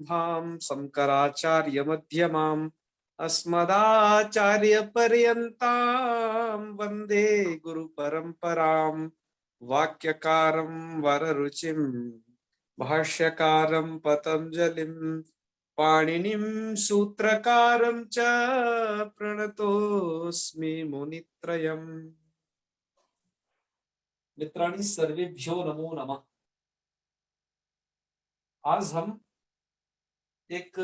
धाम शंकराचार्य मध्यमाम् अस्मदाचार्य पर्यन्तां वंदे गुरु परंपराम् वाक्यकारं वररुचिं भाष्यकारं पतंजलिं पाणिनिं सूत्रकारं च प्रणतोऽस्मि मुनित्रयम्। मित्राणि सर्वेभ्यो नमो नमः। आज हम एक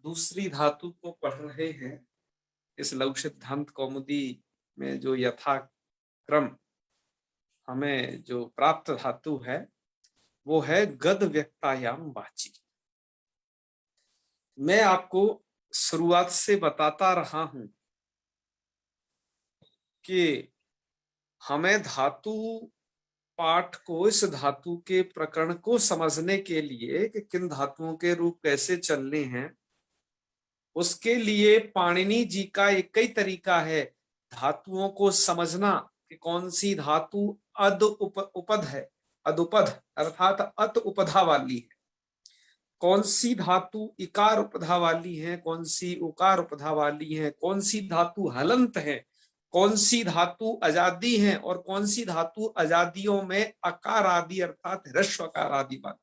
दूसरी धातु को पढ़ रहे हैं। इस लघु सिद्धांत कौमुदी में जो यथाक्रम हमें जो प्राप्त धातु है वो है गद व्यक्तायाम वाची। मैं आपको शुरुआत से बताता रहा हूं कि हमें धातु पाठ को, इस धातु के प्रकरण को समझने के लिए कि किन धातुओं के रूप कैसे चलने हैं, उसके लिए पाणिनि जी का एक ही तरीका है धातुओं को समझना कि कौन सी धातु उपध है, अदुपध अर्थात अत उपधा वाली है, कौन सी धातु इकार उपधा वाली है, कौन सी उकार उपधा वाली है, कौन सी धातु हलंत है, कौन सी धातु अजादी है और कौन सी धातु अजादियों में अकार आदि अर्थात ह्रस्वकार आदि वाली।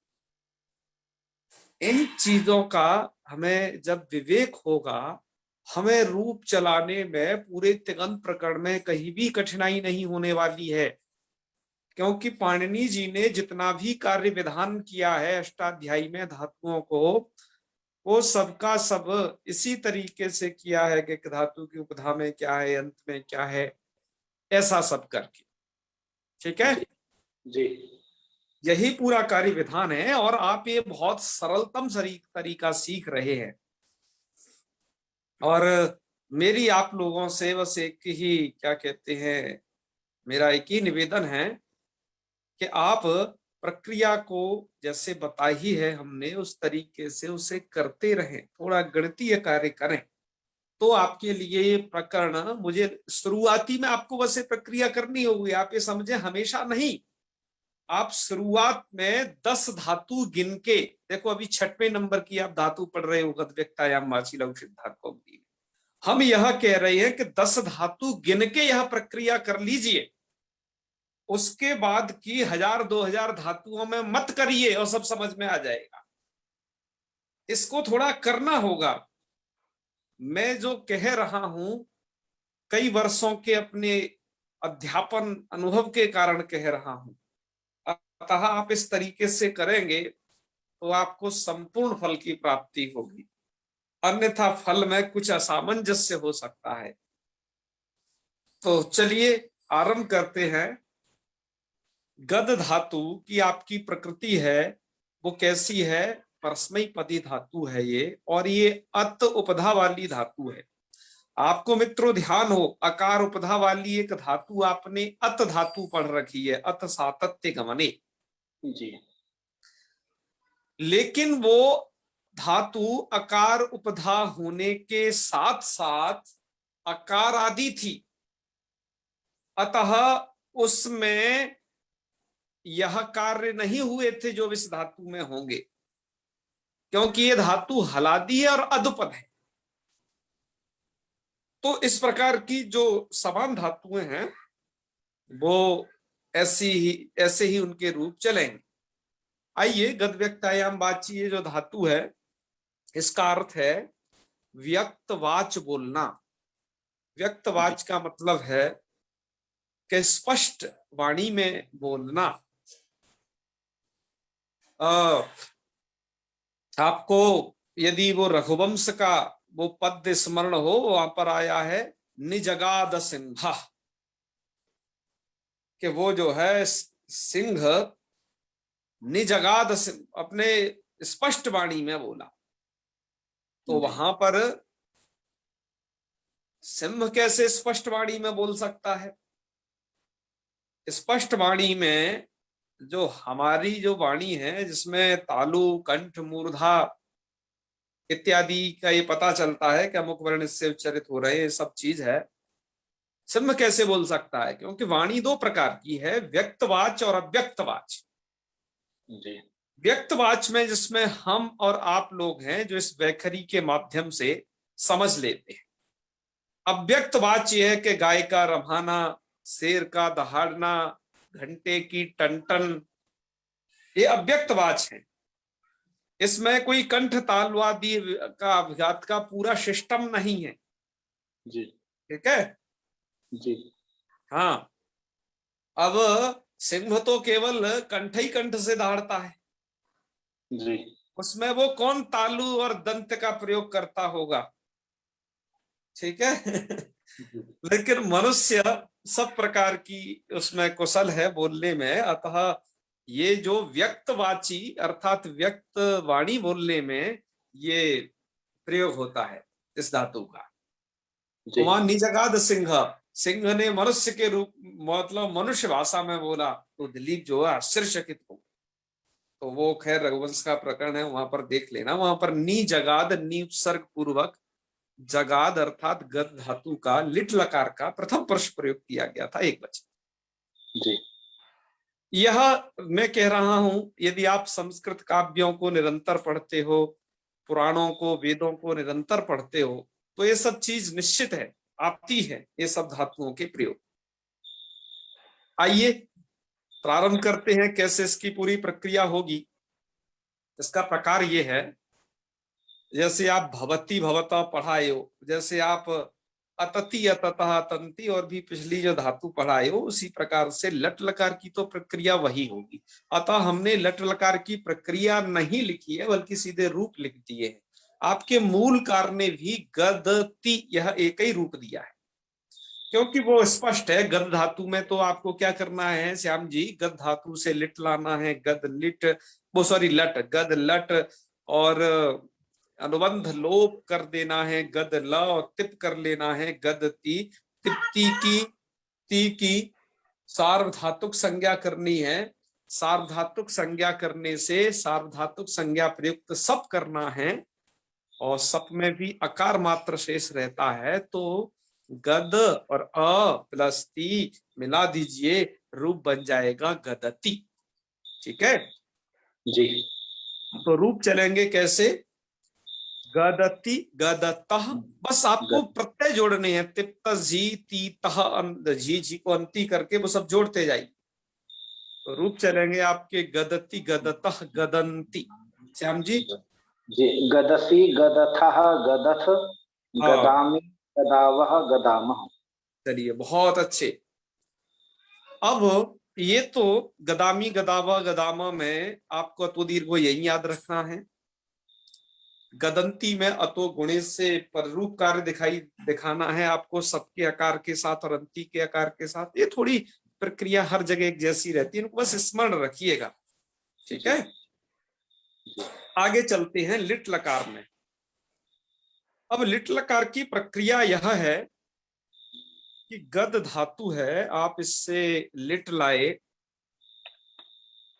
इन चीजों का हमें जब विवेक होगा, हमें रूप चलाने में पूरे तिङन्त प्रकरण में कहीं भी कठिनाई नहीं होने वाली है, क्योंकि पाणिनि जी ने जितना भी कार्य विधान किया है अष्टाध्यायी में धातुओं को, वो सबका सब इसी तरीके से किया है कि धातु की उपधा में क्या है, अंत में क्या है, ऐसा सब करके। ठीक है जी। यही पूरा कार्य विधान है और आप ये बहुत सरलतम तरीका सीख रहे हैं। और मेरी आप लोगों से बस एक ही क्या कहते हैं, मेरा एक ही निवेदन है कि आप प्रक्रिया को जैसे बताई ही है हमने उस तरीके से उसे करते रहें, थोड़ा गणितीय कार्य करें तो आपके लिए ये प्रकरण, मुझे शुरुआती में आपको बस ये प्रक्रिया करनी होगी, आप ये समझे हमेशा नहीं। आप शुरुआत में 10 धातु गिन के देखो, अभी 6वें नंबर की आप धातु पढ़ रहे हो गद व्यक्तायाम वाची लघु सिद्धांत कौमुदी में। हम यह कह रहे हैं कि 10 धातु गिन के यह प्रक्रिया कर लीजिए, उसके बाद की 1000-2000 धातुओं में मत करिए और सब समझ में आ जाएगा। इसको थोड़ा करना होगा। मैं जो कह रहा हूं कई वर्षों के अपने अध्यापन अनुभव के कारण कह रहा हूं, अतः आप इस तरीके से करेंगे तो आपको संपूर्ण फल की प्राप्ति होगी, अन्यथा फल में कुछ असामंजस्य हो सकता है। तो चलिए आरंभ करते हैं। गद धातु की आपकी प्रकृति है वो कैसी है, परस्मैपदी धातु है ये, और ये अत उपधा वाली धातु है। आपको मित्रों ध्यान हो, अकार उपधा वाली एक धातु आपने अत धातु पढ़ रखी है, अत सातत्य गमने जी। लेकिन वो धातु अकार उपधा होने के साथ साथ अकार आदि थी, अतः उसमें यह कार्य नहीं हुए थे जो इस धातु में होंगे, क्योंकि ये धातु हलादी है और अदुपद है। तो इस प्रकार की जो समान धातुएं हैं वो ऐसे ही उनके रूप चलेंगे। आइए, गद व्यक्तायाम वाची ये जो धातु है इसका अर्थ है व्यक्तवाच बोलना। व्यक्तवाच का मतलब है कि स्पष्ट वाणी में बोलना। आपको यदि वो रघुवंश का वो पद्य स्मरण हो, वहां पर आया है निजगाद सिंह, कि वो जो है सिंह निजगाद अपने स्पष्ट वाणी में बोला। तो वहां पर सिंह कैसे स्पष्ट वाणी में बोल सकता है? स्पष्ट वाणी में जो हमारी जो वाणी है जिसमें तालु कंठ मूर्धा इत्यादि का ये पता चलता है कि अमुक वर्ण इससे उच्चारित हो रहे हैं, सब चीज है। सिंह कैसे बोल सकता है? क्योंकि वाणी दो प्रकार की है, व्यक्तवाच और अव्यक्तवाच। जी। व्यक्तवाच में जिसमें हम और आप लोग हैं जो इस वैखरी के माध्यम से समझ लेते हैं। अव्यक्तवाच ये है कि गाय का रभाना, शेर का दहाड़ना, घंटे की टनटन, ये अव्यक्तवाच है। इसमें कोई कंठ तालवादी का अभिघात का पूरा सिस्टम नहीं है। जी ठीक है। जी हाँ, अब सिंह तो केवल कंठ ही कंठ से दहाड़ता है, जी उसमें वो कौन तालु और दंत का प्रयोग करता होगा। ठीक है। जी लेकिन मनुष्य सब प्रकार की उसमें कुशल है बोलने में, अतः ये जो व्यक्तवाची अर्थात व्यक्त वाणी बोलने में ये प्रयोग होता है इस धातु का। जी वहां निजगाद सिंह, सिंह ने मनुष्य के रूप मतलब मनुष्य भाषा में बोला तो दिलीप जो है आश्चर्यचकित हो। तो वो खैर रघुवंश का प्रकरण है, वहां पर देख लेना। वहां पर नी जगाद, नी उपसर्ग पूर्वक जगाद अर्थात गद धातु का लिट लकार का प्रथम पुरुष प्रयोग किया गया था, एक वचन। जी यह मैं कह रहा हूं, यदि आप संस्कृत काव्यों को निरंतर पढ़ते हो, पुराणों को वेदों को निरंतर पढ़ते हो, तो ये सब चीज निश्चित है आती है, ये सब धातुओं के प्रयोग। आइए प्रारंभ करते हैं कैसे इसकी पूरी प्रक्रिया होगी। इसका प्रकार ये है, जैसे आप भवती भवता पढ़ाए हो, जैसे आप अतति अततः अतंती और भी पिछली जो धातु पढ़ाए हो, उसी प्रकार से लट लकार की तो प्रक्रिया वही होगी। अतः हमने लट लकार की प्रक्रिया नहीं लिखी है बल्कि सीधे रूप लिख दिए हैं। आपके मूलकार ने भी गदति यह एक ही रूप दिया है, क्योंकि वो स्पष्ट है। गद धातु में तो आपको क्या करना है श्याम जी, गद धातु से लिट लाना है, गद लिट, वो सॉरी लट, गद लट, और अनुबंध लोप कर देना है, गद ल, और तिप कर लेना है गद ती, तिप्ती की, ती की सार्वधातुक संज्ञा करनी है। सार्वधातुक संज्ञा करने से सार्वधातुक संज्ञा प्रयुक्त सप करना है, और सप में भी अकार मात्र शेष रहता है, तो गद और अ प्लस ती मिला दीजिए, रूप बन जाएगा गदति। ठीक है। जी तो रूप चलेंगे कैसे, गदति गदतः, बस आपको गद प्रत्यय जोड़ने हैं, तिप्त जी ती तह, जी जी को अंति करके वो सब जोड़ते जाइए। तो रूप चलेंगे आपके गदति गदतः गदंती। श्याम जी। जी गदसी गदथः गदथ हाँ, गदामि गदावः गदामः। चलिए बहुत अच्छे। अब ये तो गदामी गदावा गदामा में आपको अतो दीर्घ यही याद रखना है। गदंती में अतो गुणे से पररूप कार्य दिखाना है आपको, सबके आकार के साथ और अंति के आकार के साथ। ये थोड़ी प्रक्रिया हर जगह एक जैसी रहती है, इनको बस स्मरण रखिएगा। ठीक जी है। आगे चलते हैं लिट लकार में। अब लिट लकार की प्रक्रिया यह है कि गद धातु है, आप इससे लिट लाए,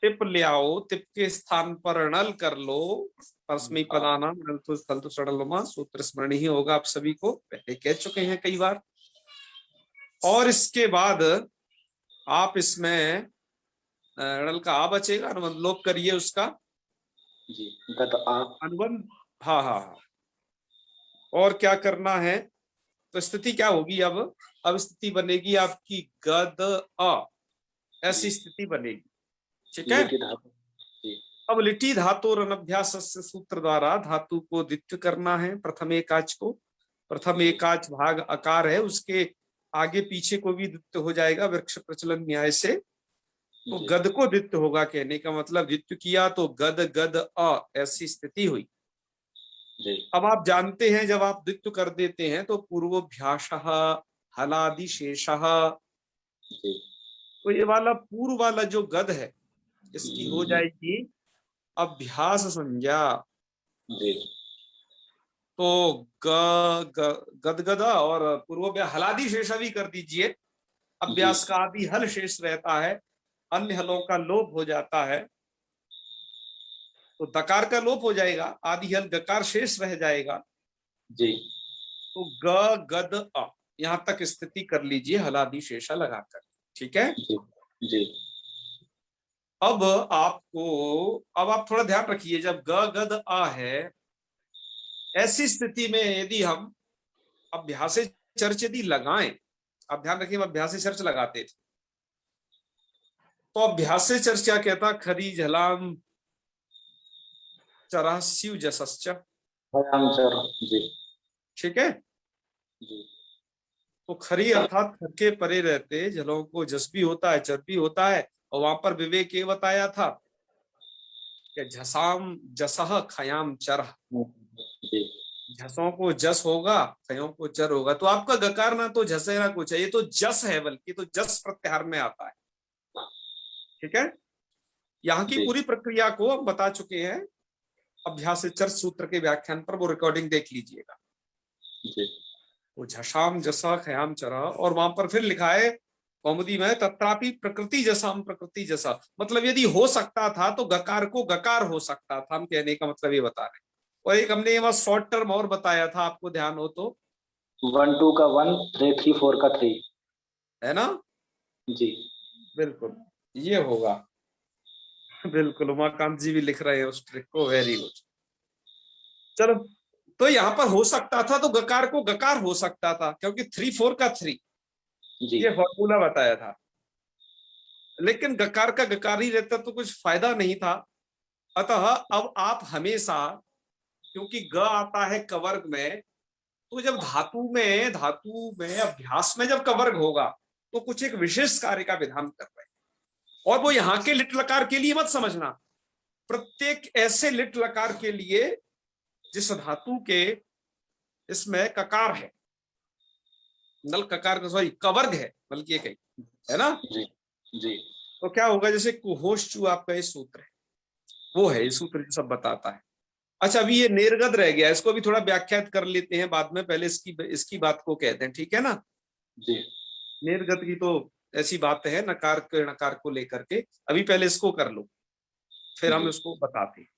टिप ले आओ, टिप के स्थान पर णल कर लो, परस्मै पदानाम णल तो स्थल तो सड़लमा, सूत्र स्मरण ही होगा आप सभी को, पहले कह चुके हैं कई बार। और इसके बाद आप इसमें णल का आ बचेगा, अनुबंध लोप करिए उसका, जी गद आ अनुबंध। हाँ हाँ हाँ। और क्या करना है, तो स्थिति क्या होगी अब स्थिति बनेगी आपकी गद अ, ऐसी स्थिति बनेगी। ठीक है। लिखि धातु। जी अब लिटी धातु और अनभ्यास सूत्र द्वारा धातु को द्वित्व करना है, प्रथम एकाच को। प्रथम एकाच भाग अकार है, उसके आगे पीछे को भी द्वित्व हो जाएगा वृक्ष प्रचलन न्याय से। तो जी गद को द्वित्व होगा, कहने का मतलब द्वित्व किया तो गद गद अ, ऐसी स्थिति हुई। जी अब आप जानते हैं जब आप द्वित्व कर देते हैं तो पूर्वोभ्यास हलादि शेष, जी तो ये वाला पूर्व वाला जो गद है इसकी हो जाएगी अभ्यास संज्ञा। जी तो गदगदा और पूर्व हलादि शेष भी कर दीजिए, जी अभ्यास का आदि हल शेष रहता है, अन्य हलों का लोप हो जाता है, तो दकार का लोप हो जाएगा, आदि हल गकार शेष रह जाएगा। जी तो ग गद अ, यहां तक स्थिति कर लीजिए हलादि शेषा लगाकर। ठीक है। जी जी अब आप थोड़ा ध्यान रखिए, जब ग गद आ है, ऐसी स्थिति में यदि हम अभ्यास चर्च यदि लगाएं, आप ध्यान रखिए, हम अभ्यास चर्च लगाते थे, तो अभ्यास चर्च क्या कहता? खरी झलाम चरह शिव जसश्च। भयांचर। जी ठीक है, जी तो खरी अर्थात खर के परे रहते, जलों को जस भी होता है, चर भी होता है। और वहां पर विवेक ये बताया था कि झसाम जसह खयाम चरह, जी झसों को जस होगा, खयों को चर होगा। तो आपका गकार ना तो झस है ना कुछ है, ये तो जस है, बल्कि तो जस प्रत्याहार में आता है। ठीक है, यहाँ की जी पूरी प्रक्रिया को हम बता चुके हैं अभ्यास चर्च सूत्र के व्याख्यान पर, वो रिकॉर्डिंग देख लीजिएगा। जी वो झशाम जसा खयाम चरा, और वहां पर फिर लिखा है कौमुदी में, तत्रापि प्रकृति जसाम प्रकृति जसा, मतलब यदि हो सकता था तो गकार को गकार हो सकता था, हम कहने का मतलब ये बता रहे हैं। और एक हमने ये शॉर्ट टर्म और बताया था, आपको ध्यान हो तो, 1 2 का 1, 3 3 4 का 3। है ना? जी बिल्कुल, ये होगा। बिल्कुल, उमाकांत जी भी लिख रहे हैं उस ट्रिक को, वेरी गुड। चलो, तो यहाँ पर हो सकता था तो गकार को गकार हो सकता था, क्योंकि 3 4 का 3, जी ये फॉर्मूला बताया था। लेकिन गकार का गकार ही रहता तो कुछ फायदा नहीं था। अतः अब आप हमेशा, क्योंकि ग आता है कवर्ग में, तो जब धातु में अभ्यास में जब कवर्ग होगा, तो कुछ एक विशेष कार्य का विधान कर रहे हैं। और वो यहाँ के लिट लकार के लिए मत समझना, प्रत्येक ऐसे लिट लकार के लिए जिस धातु के इसमें ककार है, नल ककार का, सॉरी कवर्ग है, बल्कि ये कहीं है ना, जी जी तो क्या होगा? जैसे कुहोशचु आपका ये सूत्र है, वो है ये सूत्र जो सब बताता है। अच्छा, अभी ये निर्गत रह गया, इसको भी थोड़ा व्याख्यात कर लेते हैं बाद में, पहले इसकी बात को कहते हैं, ठीक है ना? जी निर्गत की तो ऐसी बात है नकार के नकार को लेकर के, अभी पहले इसको कर लो, फिर हम जी इसको बताते हैं।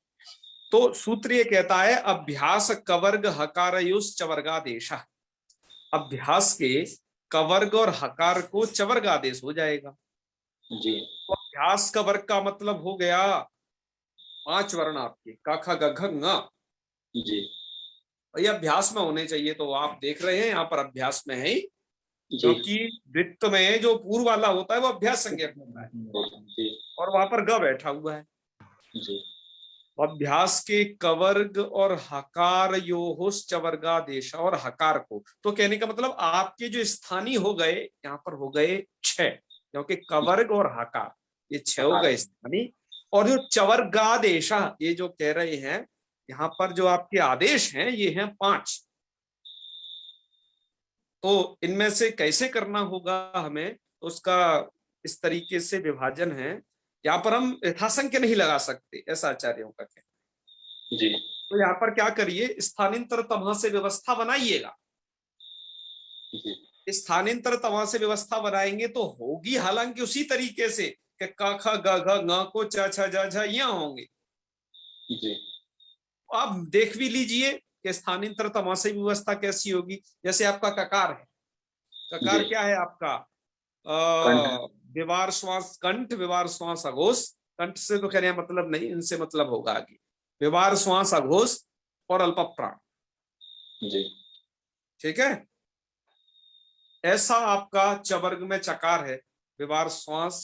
तो सूत्र ये कहता है, अभ्यास कवर्ग हकारयुस चवर्गादेश, अभ्यास के कवर्ग और हकार को चवर्गादेश हो जाएगा। जी तो अभ्यास का वर्ग का मतलब हो गया 5 वर्ण आपके, का खा ग घ ङ। जी ये अभ्यास में होने चाहिए, तो आप देख रहे हैं यहाँ पर अभ्यास में है ही, जी क्योंकि वित्त में जो पूर्व वाला होता है वो अभ्यास संज्ञक होता है, जी और वहां पर ग बैठा हुआ है। जी अभ्यास के कवर्ग और हकार योहोस चवर्गादेश, और हकार को, तो कहने का मतलब आपके जो स्थानीय हो गए, यहाँ पर हो गए 6, क्योंकि कवर्ग और हकार ये 6 हो गए स्थानीय। और जो चवर्गादेश, ये जो कह रहे हैं यहाँ पर जो आपके आदेश हैं, ये हैं 5। तो इनमें से कैसे करना होगा हमें, तो उसका इस तरीके से विभाजन है। यहाँ पर हम यथासंख्य नहीं लगा सकते, ऐसा आचार्यों का कहना। जी तो यहाँ पर क्या करिए, स्थानांतर तमह से व्यवस्था बनाइएगा। जी स्थानांतर तमह से व्यवस्था बनाएंगे तो होगी हालांकि उसी तरीके से कि क ख ग घ ङ को च छ ज झ यहाँ होंगे। जी आप देख भी लीजिए कि स्थानांतर तमह से व्यवस्था कैसी होगी। जैसे आपका ककार है, ककार जी क्या है आपका? कंठ। विवार श्वास कंठ, विवार श्वास अघोष, कंठ से तो कहने मतलब नहीं, इनसे मतलब होगा आगे विवार श्वास अघोष और अल्प प्राण। जी ठीक है, ऐसा आपका चवर्ग में चकार है, विवार श्वास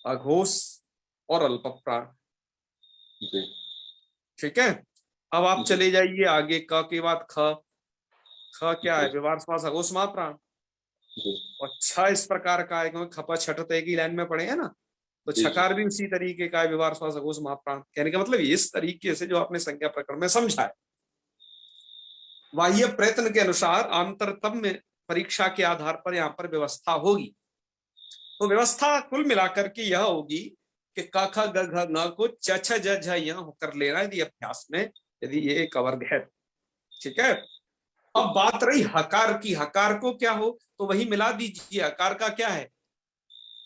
अघोष और अल्प प्राण। जी ठीक है, अब आप जी चले जाइए आगे, क के बाद ख। ख क्या है? जी विवार श्वास अघोष महाप्राण। जी और छ इस प्रकार का है, क्योंकि खपा छठ तो एक ही लाइन में पड़े हैं ना, तो जी छकार भी उसी तरीके का है, विवार श्वास अघोष महाप्राण। कहने का मतलब इस तरीके से जो आपने संज्ञा प्रकरण में समझा है, बाह्य प्रयत्न के अनुसार आंतरतम में परीक्षा के आधार पर यहाँ पर व्यवस्था होगी। तो व्यवस्था कुल मिलाकर के यह होगी कि क ख ग घ ङ को च छ ज झ यहाँ होकर लेना, यदि अभ्यास में यदि ये एक वर्ग है। ठीक है, अब बात रही हकार की, हकार को क्या हो, तो वही मिला दीजिए। हकार का क्या है?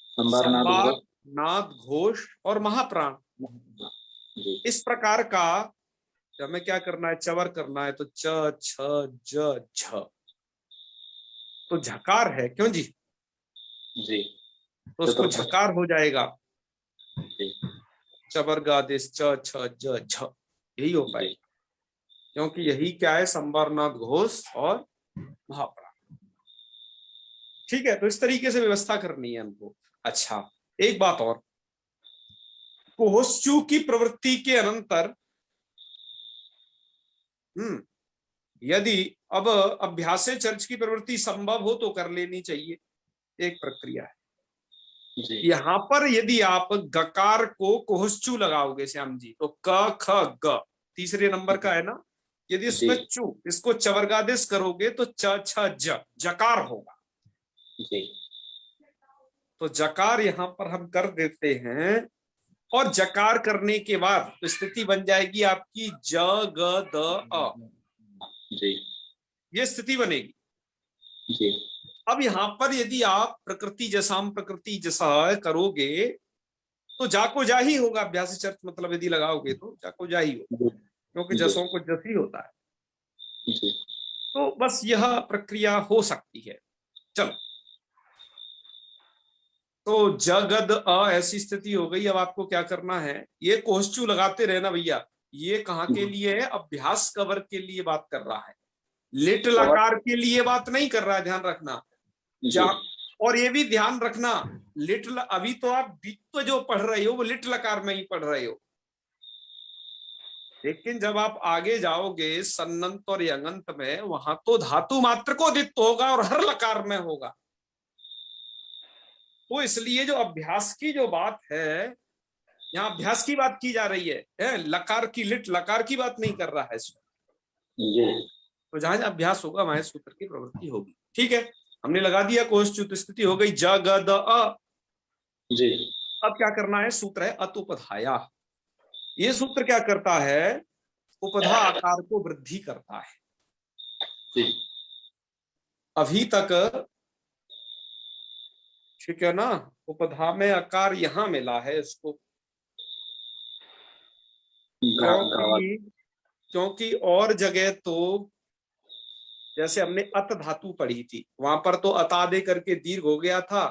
संभारनाथ संवार, घोष। नाद, घोष और महाप्राण। जी इस प्रकार का हमें क्या करना है? चवर करना है, तो च छ ज झ, तो झकार है, क्यों जी? जी तो उसको चतुर्थ। झकार हो जाएगा। जी चबरगादिश च छ ज झ, यही हो पाए, जी क्योंकि यही क्या है, संवरनाद घोष और महाप्राण। ठीक है, तो इस तरीके से व्यवस्था करनी है हमको। अच्छा, एक बात और, कोहश्चू की प्रवृत्ति के अनंतर यदि अब अभ्यासे चर्च की प्रवृत्ति संभव हो तो कर लेनी चाहिए, एक प्रक्रिया है। जी यहां पर यदि आप गकार को कोहश्चू लगाओगे श्याम जी, तो क ख ग तीसरे नंबर का है ना, यदि जी इसमें चू इसको चवर्गादेश करोगे तो च छ ज जकार होगा। जी तो जकार यहां पर हम कर देते हैं, और जकार करने के बाद तो स्थिति बन जाएगी आपकी ज ग द अ, जी ये स्थिति बनेगी। जी अब यहां पर यदि आप प्रकृति जैसाम प्रकृति जैसा करोगे तो जाको जा ही होगा, अभ्यास चर्च मतलब यदि लगाओगे तो जाको जा ही होगा, जी क्योंकि जी जसों को जस ही होता है। जी तो बस यह प्रक्रिया हो सकती है। चलो, तो जगद अ ऐसी स्थिति हो गई। अब आपको क्या करना है, ये कोहश्चू लगाते रहना भैया। ये कहाँ के लिए है, अभ्यास कवर के लिए बात कर रहा है, लिटिल आकार के लिए बात नहीं कर रहा है, ध्यान रखना। जी और ये भी ध्यान रखना, लिटिल अभी तो आप द्वित्व जो पढ़ रहे हो वो लिटिल आकार में ही पढ़ रहे हो, लेकिन जब आप आगे जाओगे सन्नंत और यंगंत में, वहां तो धातु मात्र को द्वित्व होगा और हर लकार में होगा। तो इसलिए जो अभ्यास की जो बात है, यहाँ अभ्यास की बात की जा रही है, लकार की लिट लकार की बात नहीं कर रहा है इसमें। जी तो जहां जहां अभ्यास होगा वहां सूत्र की प्रवृत्ति होगी। ठीक है, हमने लगा दिया कोशच्युत, स्थिति हो गई ज ग द अ। जी अब क्या करना है, सूत्र है अतुपधाया। ये सूत्र क्या करता है, उपधा आकार को वृद्धि करता है। जी अभी तक ठीक है ना, उपधा में आकार यहां मिला है इसको, क्योंकि क्योंकि और जगह तो जैसे हमने अत धातु पढ़ी थी, वहां पर तो अता दे करके दीर्घ हो गया था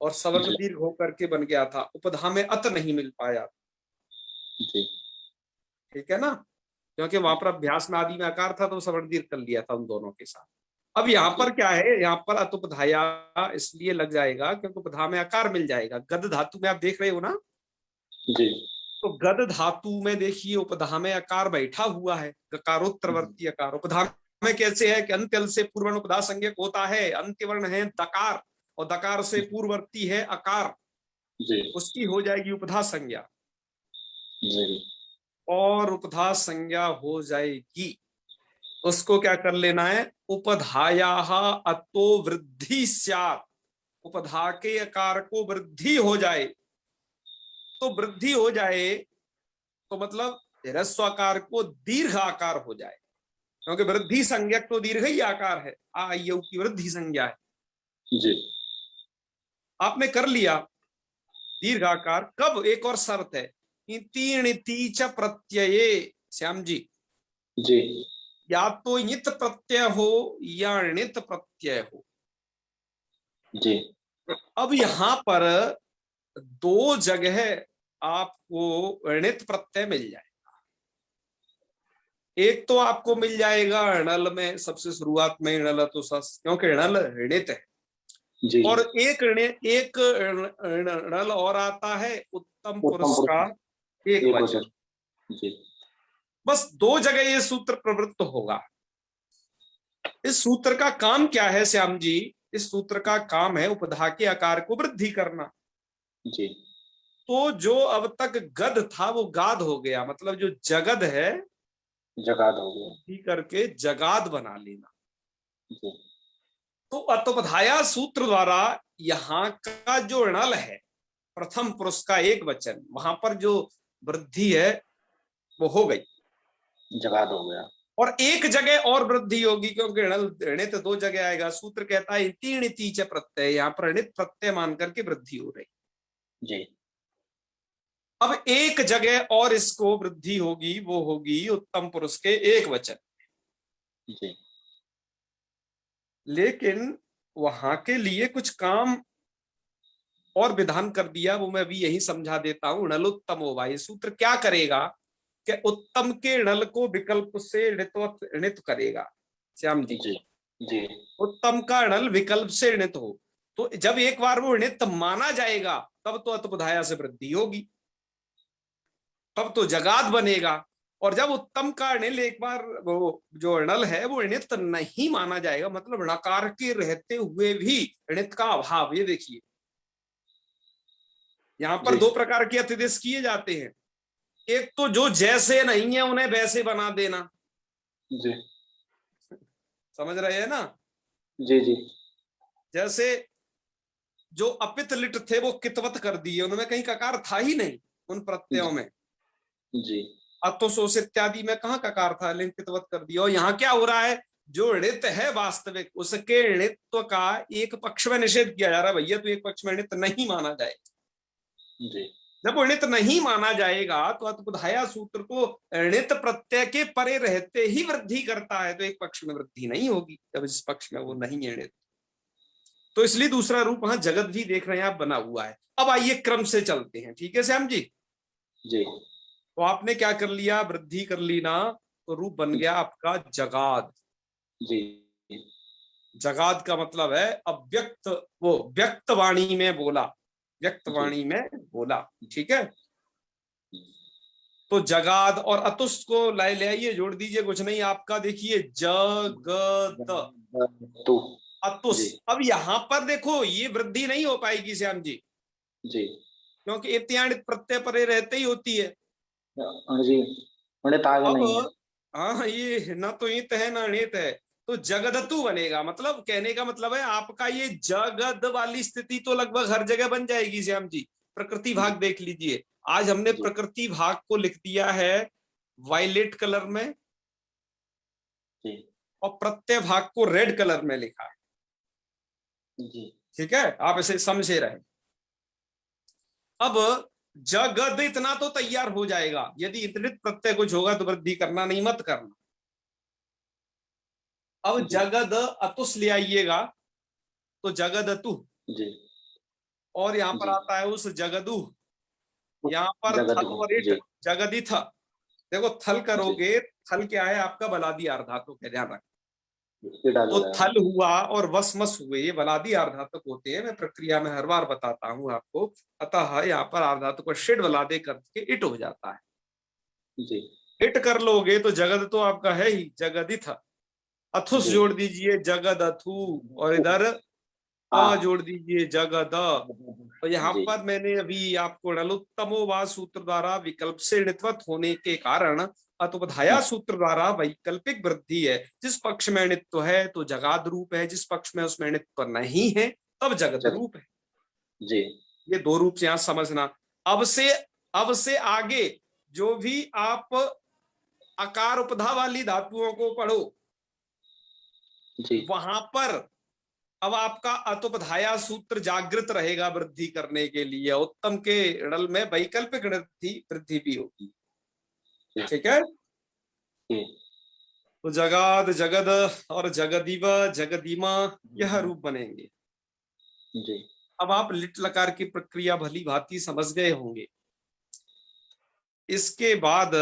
और सवर्ण जी दीर्घ होकर के बन गया था, उपधा में अत नहीं मिल पाया। जी ठीक है ना, क्योंकि वहां पर अभ्यास में आदि में आकार था तो सवर्ण दीर्घ कर लिया था उन दोनों के साथ। अब यहाँ पर क्या है, यहाँ पर अतुपधाया इसलिए लग जाएगा क्योंकि उपधा में आकार मिल जाएगा। गद धातु में आप देख रहे हो ना, जी तो गद धातु में देखिए उपधा में आकार बैठा हुआ है, गकारोत्तरवर्ती आकार। उपधा में कैसे है कि अंत्यल से पूर्वर्ण उपधा संज्ञक होता है, अंत्य वर्ण है दकार और दकार से पूर्ववर्ती है आकार, जी उसकी हो जाएगी उपधा संज्ञा, जी और उपधा संज्ञा हो जाएगी, उसको क्या कर लेना है, उपधाया अतो वृद्धि स्यात्, उपधा के आकार को वृद्धि हो जाए। तो वृद्धि हो जाए तो मतलब ह्रस्व आकार को दीर्घ आकार हो जाए, क्योंकि वृद्धि संज्ञक तो दीर्घ ही आकार है, आ यू की वृद्धि संज्ञा है। जी आपने कर लिया दीर्घ आकार। कब, एक और शर्त है, तीर्ण तीच प्रत्यय श्याम जी, जी या तो नित प्रत्यय हो या णित प्रत्यय हो। जी अब यहां पर दो जगह आपको णित प्रत्यय मिल जाए। एक तो आपको मिल जाएगा णल में, सबसे शुरुआत में णल तो सस, क्योंकि णल ऋणित है। जी और एक णल और आता है उत्तम पुरुष का एक एक वचन। वचन। जी बस दो जगह ये सूत्र प्रवृत्त होगा। इस सूत्र का काम क्या है श्याम जी, इस सूत्र का काम है उपधा के आकार को वृद्धि करना। जी तो जो अब तक गद था वो गाद हो गया, मतलब जो जगद है जगाद हो गया। वृद्धि करके जगाद बना लेना। जी तो अतुपधाया सूत्र द्वारा यहाँ का जो णल है प्रथम पुरुष का एक वचन, वहां पर जो वृद्धि है वो हो गई, जगाद हो गया। और एक जगह और वृद्धि होगी, क्योंकि णित दो जगह आएगा। सूत्र कहता है तीर्ण तीच प्रत्यय, यहाँ पर णित प्रत्यय मान करके वृद्धि हो रही। जी अब एक जगह और इसको वृद्धि होगी, वो होगी उत्तम पुरुष के एक वचन। जी लेकिन वहां के लिए कुछ काम और विधान कर दिया, वो मैं भी यही समझा देता हूं। णलोत्तमो वा, ये सूत्र क्या करेगा कि उत्तम के णल को विकल्प से णित करेगा। श्याम जी, जी जी उत्तम का णल विकल्प से णित हो, तो जब एक बार वो णित माना जाएगा तब तो अतुपधाया से वृद्धि होगी, तब तो जगाद बनेगा। और जब उत्तम का णिल एक बार वो जो णल है वो णित नहीं माना जाएगा, मतलब णकार के रहते हुए भी णित का अभाव। ये देखिए, यहां पर जी दो प्रकार के अतिदेश किए जाते हैं। एक तो जो जैसे नहीं है उन्हें वैसे बना देना, जी समझ रहे हैं ना। जी जी जैसे जो अपित लिट थे वो कितवत कर दिए, उनमें कहीं ककार था ही नहीं उन प्रत्ययों में। जी अतोसोस इत्यादि में कहाँ ककार था, लेकिन कितवत कर दिया। और यहाँ क्या हो रहा है, जो ऋत है वास्तविक, उसके ऋत्व का एक पक्ष में निषेध किया जा रहा है। भैया तो एक पक्ष में ऋत नहीं माना जाए। जी जब ऋत नहीं माना जाएगा तो अतुपधाया सूत्र तो ऋत प्रत्यय के परे रहते ही वृद्धि करता है, तो एक पक्ष में वृद्धि नहीं होगी जब इस पक्ष में वो नहीं है ऋत। तो इसलिए दूसरा रूप वहां जगत भी देख रहे हैं आप बना हुआ है। अब आइए क्रम से चलते हैं, ठीक है श्याम जी। जी तो आपने क्या कर लिया, वृद्धि कर ली ना, तो रूप बन गया आपका जगाद। जी जगाद का मतलब है अव्यक्त, वो व्यक्त वाणी में बोला, व्यक्त वाणी में बोला, ठीक है। तो जगाद और अतुष को लाए ले आइए, जोड़ दीजिए, कुछ नहीं आपका, देखिए जगत तो अतुष। जी अब यहां पर देखो ये वृद्धि नहीं हो पाएगी श्याम जी, जी क्योंकि इत्याणित प्रत्यय परे रहते ही होती है। जी उन्हें ताग अब नहीं है। हाँ, ये ना तो ईत है ना णित है, तो जगदतु बनेगा। मतलब कहने का मतलब है आपका ये जगद वाली स्थिति तो लगभग हर जगह बन जाएगी श्याम जी। प्रकृति जी भाग देख लीजिए, आज हमने जी प्रकृति भाग को लिख दिया है वायलेट कलर में, जी और प्रत्यय भाग को रेड कलर में लिखा है, जी ठीक है, आप इसे समझे रहे। अब जगद इतना तो तैयार हो जाएगा, यदि इतरित प्रत्यय कुछ होगा तो वृद्धि करना नहीं, मत करना। अब जी जगद अतुस ले आइएगा, तो जगद अतु, जी और यहाँ पर जी आता है उस जगदू, यहाँ पर जगत थल हो और इट, जी जगदिथ। देखो थल जी करोगे, थल क्या है आपका, बलादी अर्धातुक है, ध्यान रख। ये डाल तो हो जाएगा। थल हुआ और वसमस हुए, ये बलादी अर्धातुक होते हैं, मैं प्रक्रिया में हर बार बताता हूं आपको। अतः यहाँ पर अर्धातुक को षिड बलादे करके इट हो जाता है। जी इट कर लोगे तो जगद तो आपका है ही, जगदिथ। अथुस जी जोड़ दीजिए जगद अथु, और इधर हाँ जोड़ दीजिए जगद। तो यहाँ जी पर मैंने अभी आपको नलोत्तमो वा सूत्र द्वारा विकल्प से णित्वत होने के कारण अतुपधाया सूत्र द्वारा वैकल्पिक वृद्धि है। जिस पक्ष में णित्व है तो जगाद रूप है, जिस पक्ष में उसमें णित्व नहीं है तब जगद जग रूप है। जी ये दो रूप से यहां समझना। अब से आगे जो भी आप अकार उपधा वाली धातुओं को पढ़ो, जी वहां पर अब आपका अतुपधाया सूत्र जागृत रहेगा वृद्धि करने के लिए। उत्तम के णल में वैकल्पिक वृद्धि भी होगी, ठीक है। जी तो जगाद, जगद और जगदीव, जगदीमा, यह रूप बनेंगे। जी अब आप लिट लकार की प्रक्रिया भली भांति समझ गए होंगे। इसके बाद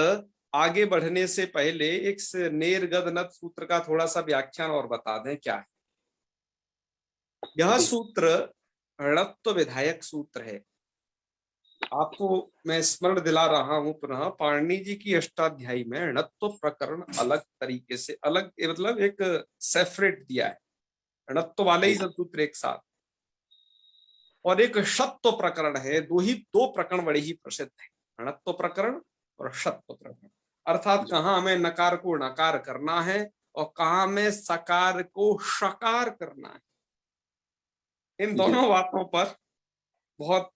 आगे बढ़ने से पहले एक नेरगद नत सूत्र का थोड़ा सा व्याख्यान और बता दें क्या है। यह जी सूत्र णत्व विधायक सूत्र है। आपको मैं स्मरण दिला रहा हूं पुनः, पाणिनि जी की अष्टाध्यायी में णत्व प्रकरण अलग तरीके से, अलग मतलब एक सेपरेट दिया है। णत्व वाले ही सब सूत्र एक साथ, और एक शत्व प्रकरण है। दो प्रकरण बड़े ही प्रसिद्ध है, णत्व प्रकरण और शत्व प्रकरण। अर्थात कहाँ हमें नकार को नकार करना है और कहाँ हमें सकार को शकार करना है। इन जी दोनों बातों पर बहुत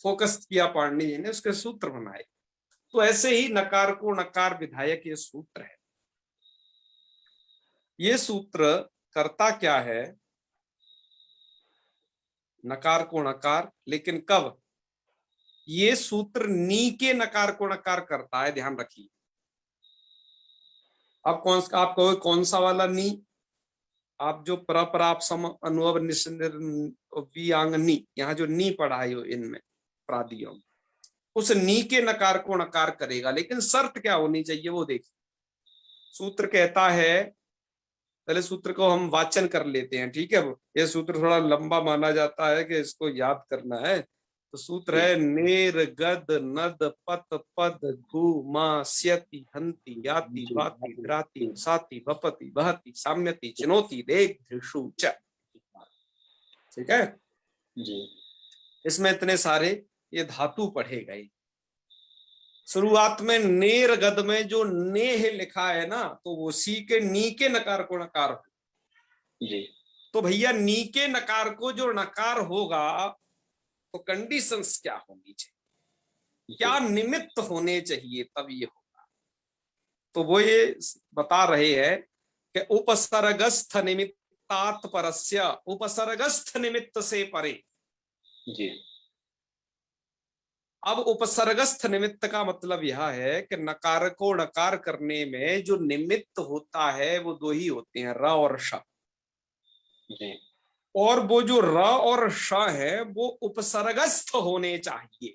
फोकस किया पाणिनि जी ने, उसके सूत्र बनाए। तो ऐसे ही नकार को नकार विधायक ये सूत्र है। ये सूत्र करता क्या है, नकार को नकार, लेकिन कब, ये सूत्र नी के नकार को नकार करता है, ध्यान रखिए। अब आप कहोगे कौन सा वाला नी, आप जो परपराप सम अनुभव वियांगनी, यहाँ जो नी पढ़ा है इनमें प्रादियों में, उस नी के नकार को नकार करेगा, लेकिन शर्त क्या होनी चाहिए वो देखिए। सूत्र कहता है, पहले सूत्र को हम वाचन कर लेते हैं, ठीक है। ये सूत्र थोड़ा लंबा माना जाता है कि इसको याद करना है। तो सूत्र है नेर गद नद पत पद घु मा स्यति हंति याति वाति द्राति साति वपति बहति साम्यति चिनोति देख धृषु च। ठीक है जी। इसमें इतने सारे ये धातु पढ़े गए। शुरुआत में नेर गद में जो नेह लिखा है ना, तो वो सी के नी के नकार को नकार हो। जी। तो भैया नी के नकार को जो नकार होगा तो कंडीशंस क्या होनी चाहिए, क्या निमित्त होने चाहिए, तब ये होगा। तो वो ये बता रहे हैं कि उपसर्गस्थ निमित्तात परस्य, उपसर्गस्थ निमित्त से परे। जी। अब उपसर्गस्थ निमित्त का मतलब यह है कि नकार को नकार करने में जो निमित्त होता है वो दो ही होते हैं, र और श। जी। और वो जो र और श है वो उपसर्गस्थ होने चाहिए।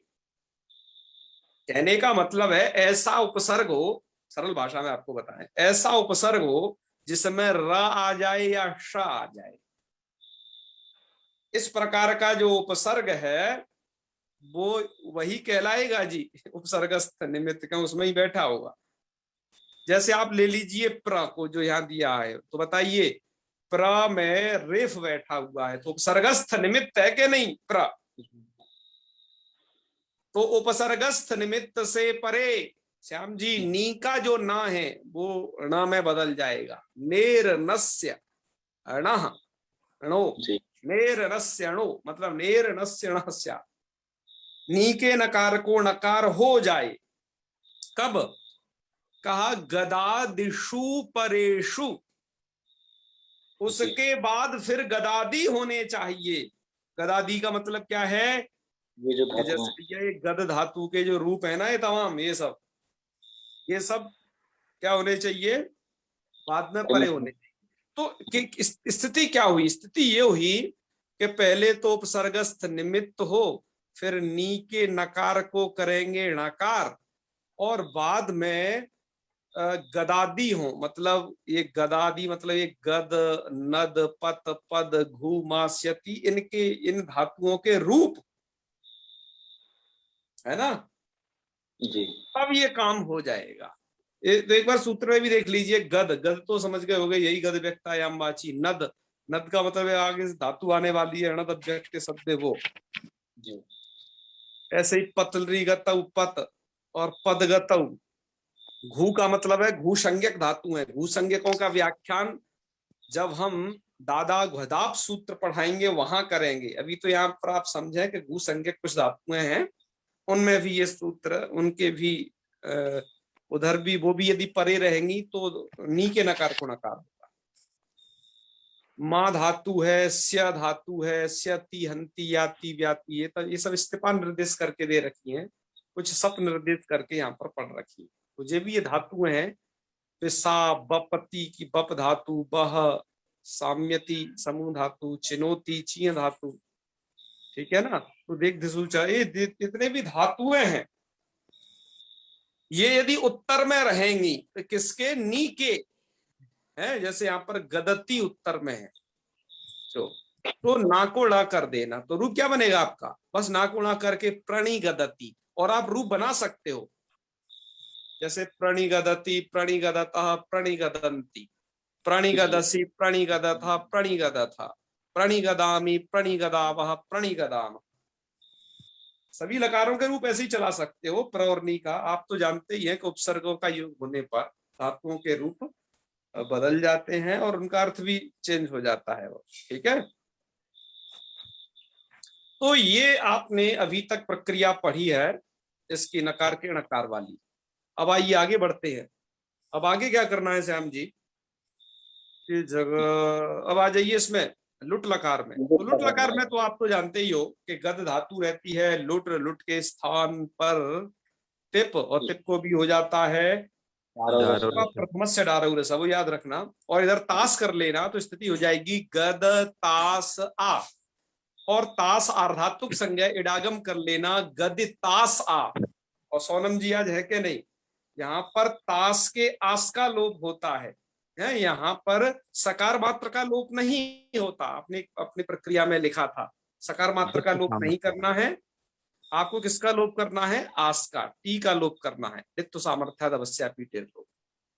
कहने का मतलब है ऐसा उपसर्ग हो, सरल भाषा में आपको बताएं, ऐसा उपसर्ग हो जिसमें र आ जाए या श आ जाए। इस प्रकार का जो उपसर्ग है वो वही कहलाएगा जी उपसर्गस्थ निमित्त का, उसमें ही बैठा होगा। जैसे आप ले लीजिए प्र को जो यहां दिया है, तो बताइए प्र में रेफ बैठा हुआ है तो उपसर्गस्थ निमित्त है कि नहीं प्र। तो उपसर्गस्थ निमित्त से परे श्याम जी नी का जो ना है वो ण में बदल जाएगा। नेर नस्य अणः णो, नेर नस्य अणो मतलब नेर नस्य णस्य। नी के नकार को नकार हो जाए कब, कहा गदादिषु परेषु, उसके बाद फिर गदादी होने चाहिए। गदादी का मतलब क्या है, ये जो धातु जैसे ये गद धातु के जो रूप है ना, ये तमाम ये सब क्या होने चाहिए, बाद में परे होने चाहिए। तो स्थिति क्या हुई, स्थिति ये हुई कि पहले तो उपसर्गस्थ निमित्त हो, फिर नी के नकार को करेंगे नकार, और बाद में गदादी हो, मतलब ये गदादी मतलब ये गद नद पत पद घु मास्यति, इनके इन धातुओं के रूप है ना, जी। तब ये काम हो जाएगा। तो एक बार सूत्र में भी देख लीजिए, गद, गद तो समझ गए होंगे, यही गद व्यक्तायाम वाची। नद, नद का मतलब है आगे धातु आने वाली है, अणद अव्यक्त के शब्द वो। जी। ऐसे ही पतलरी गतौ पत और पद गतौ। घू का मतलब है घू संज्ञक धातु है। घू संज्ञकों का व्याख्यान जब हम दादा घदाप सूत्र पढ़ाएंगे वहां करेंगे। अभी तो यहाँ पर आप समझें कि घू संज्ञक कुछ धातुएं हैं, उनमें भी ये सूत्र, उनके भी उधर भी वो भी यदि परे रहेंगी तो नी के नकार को नकार होगा। माँ धातु है, स्य धातु है, स्यति हंति याति व्याति, ये सब स्थिपान निर्देश करके दे रखी हैं, कुछ सप निर्देश करके यहाँ पर पढ़ रखी है। तो ये भी ये धातुएं हैं। तो सा बपति की बप धातु, बह साम्यति समूह धातु, चिनोती चीय धातु, ठीक है ना। तो देख दिशुचा, ये जितने भी धातुएं हैं ये यदि उत्तर में रहेंगी तो किसके, नी के है। जैसे यहाँ पर गदती उत्तर में है, तो ना को ला कर देना, तो रूप क्या बनेगा आपका, बस ना को ला करके प्रणिगदती। और आप रूप बना सकते हो, जैसे प्रणिगदती, प्रणिगदतः, प्रणिगदंती, प्रणिगदसी, प्रणिगदथा, प्रणिगदथा, प्रणिगदामि, प्रणिगदावः, प्रणिगदाम। सभी लकारों के रूप ऐसे ही चला सकते हो। प्र और नी का आप तो जानते ही हैं कि उपसर्गों का योग होने पर धातुओं के रूप बदल जाते हैं और उनका अर्थ भी चेंज हो जाता है, ठीक है। तो ये आपने अभी तक प्रक्रिया पढ़ी है इसकी नकार के नकार वाली। अब आइए आगे बढ़ते हैं। अब आगे क्या करना है श्याम जी की जगह, अब आ जाइए इसमें लुट लकार में। तो लुट लकार में तो आप तो जानते ही हो कि गद धातु रहती है, लुट, लुट के स्थान पर टिप, और टिप को भी हो जाता है प्रथम से डारो, सब याद रखना। और इधर तास कर लेना तो स्थिति हो जाएगी गद तास आ, और तास आर्धातुक संज्ञा इडागम कर लेना गदितास आ। और सोनम जी आज है कि नहीं, यहाँ पर तास के आस का लोप होता है, यहाँ पर सकार मात्र का लोप नहीं होता। अपनी अपनी प्रक्रिया में लिखा था सकार मात्र का लोप नहीं करना है, आपको किसका लोप करना है, आस का, टी का लोप करना है, डित्तु सामर्थ्याद अवस्यापी टेर लोप।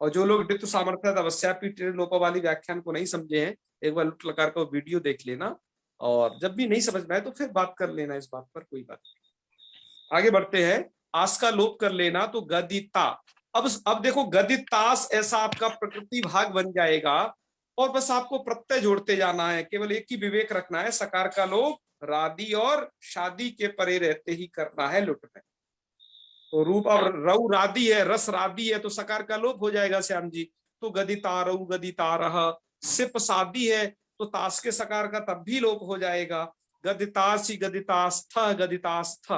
और जो लोग डित्तु सामर्थ्याद अवस्यापी टेर लोप वाली व्याख्यान को नहीं समझे हैं, एक बार लुट लकार का वीडियो देख लेना, और जब भी नहीं समझ में आए तो फिर बात कर लेना इस बात पर, कोई बात नहीं। आगे बढ़ते हैं, आस का लोप कर लेना तो गदिता। अब देखो गदितास ऐसा आपका प्रकृति भाग बन जाएगा, और बस आपको प्रत्यय जोड़ते जाना है, केवल एक ही विवेक रखना है, सकार का लोप रादी और शादी के परे रहते ही करना है लुट में। तो रूप अब रऊ रादी है, रस रादी है, तो सकार का लोप हो जाएगा श्याम जी, तो गदिता रऊ गदिता रह। सिप शादी है तो तास के सकार का तब भी लोप हो जाएगा, गदितासी गदितास्थ गदितास्थ।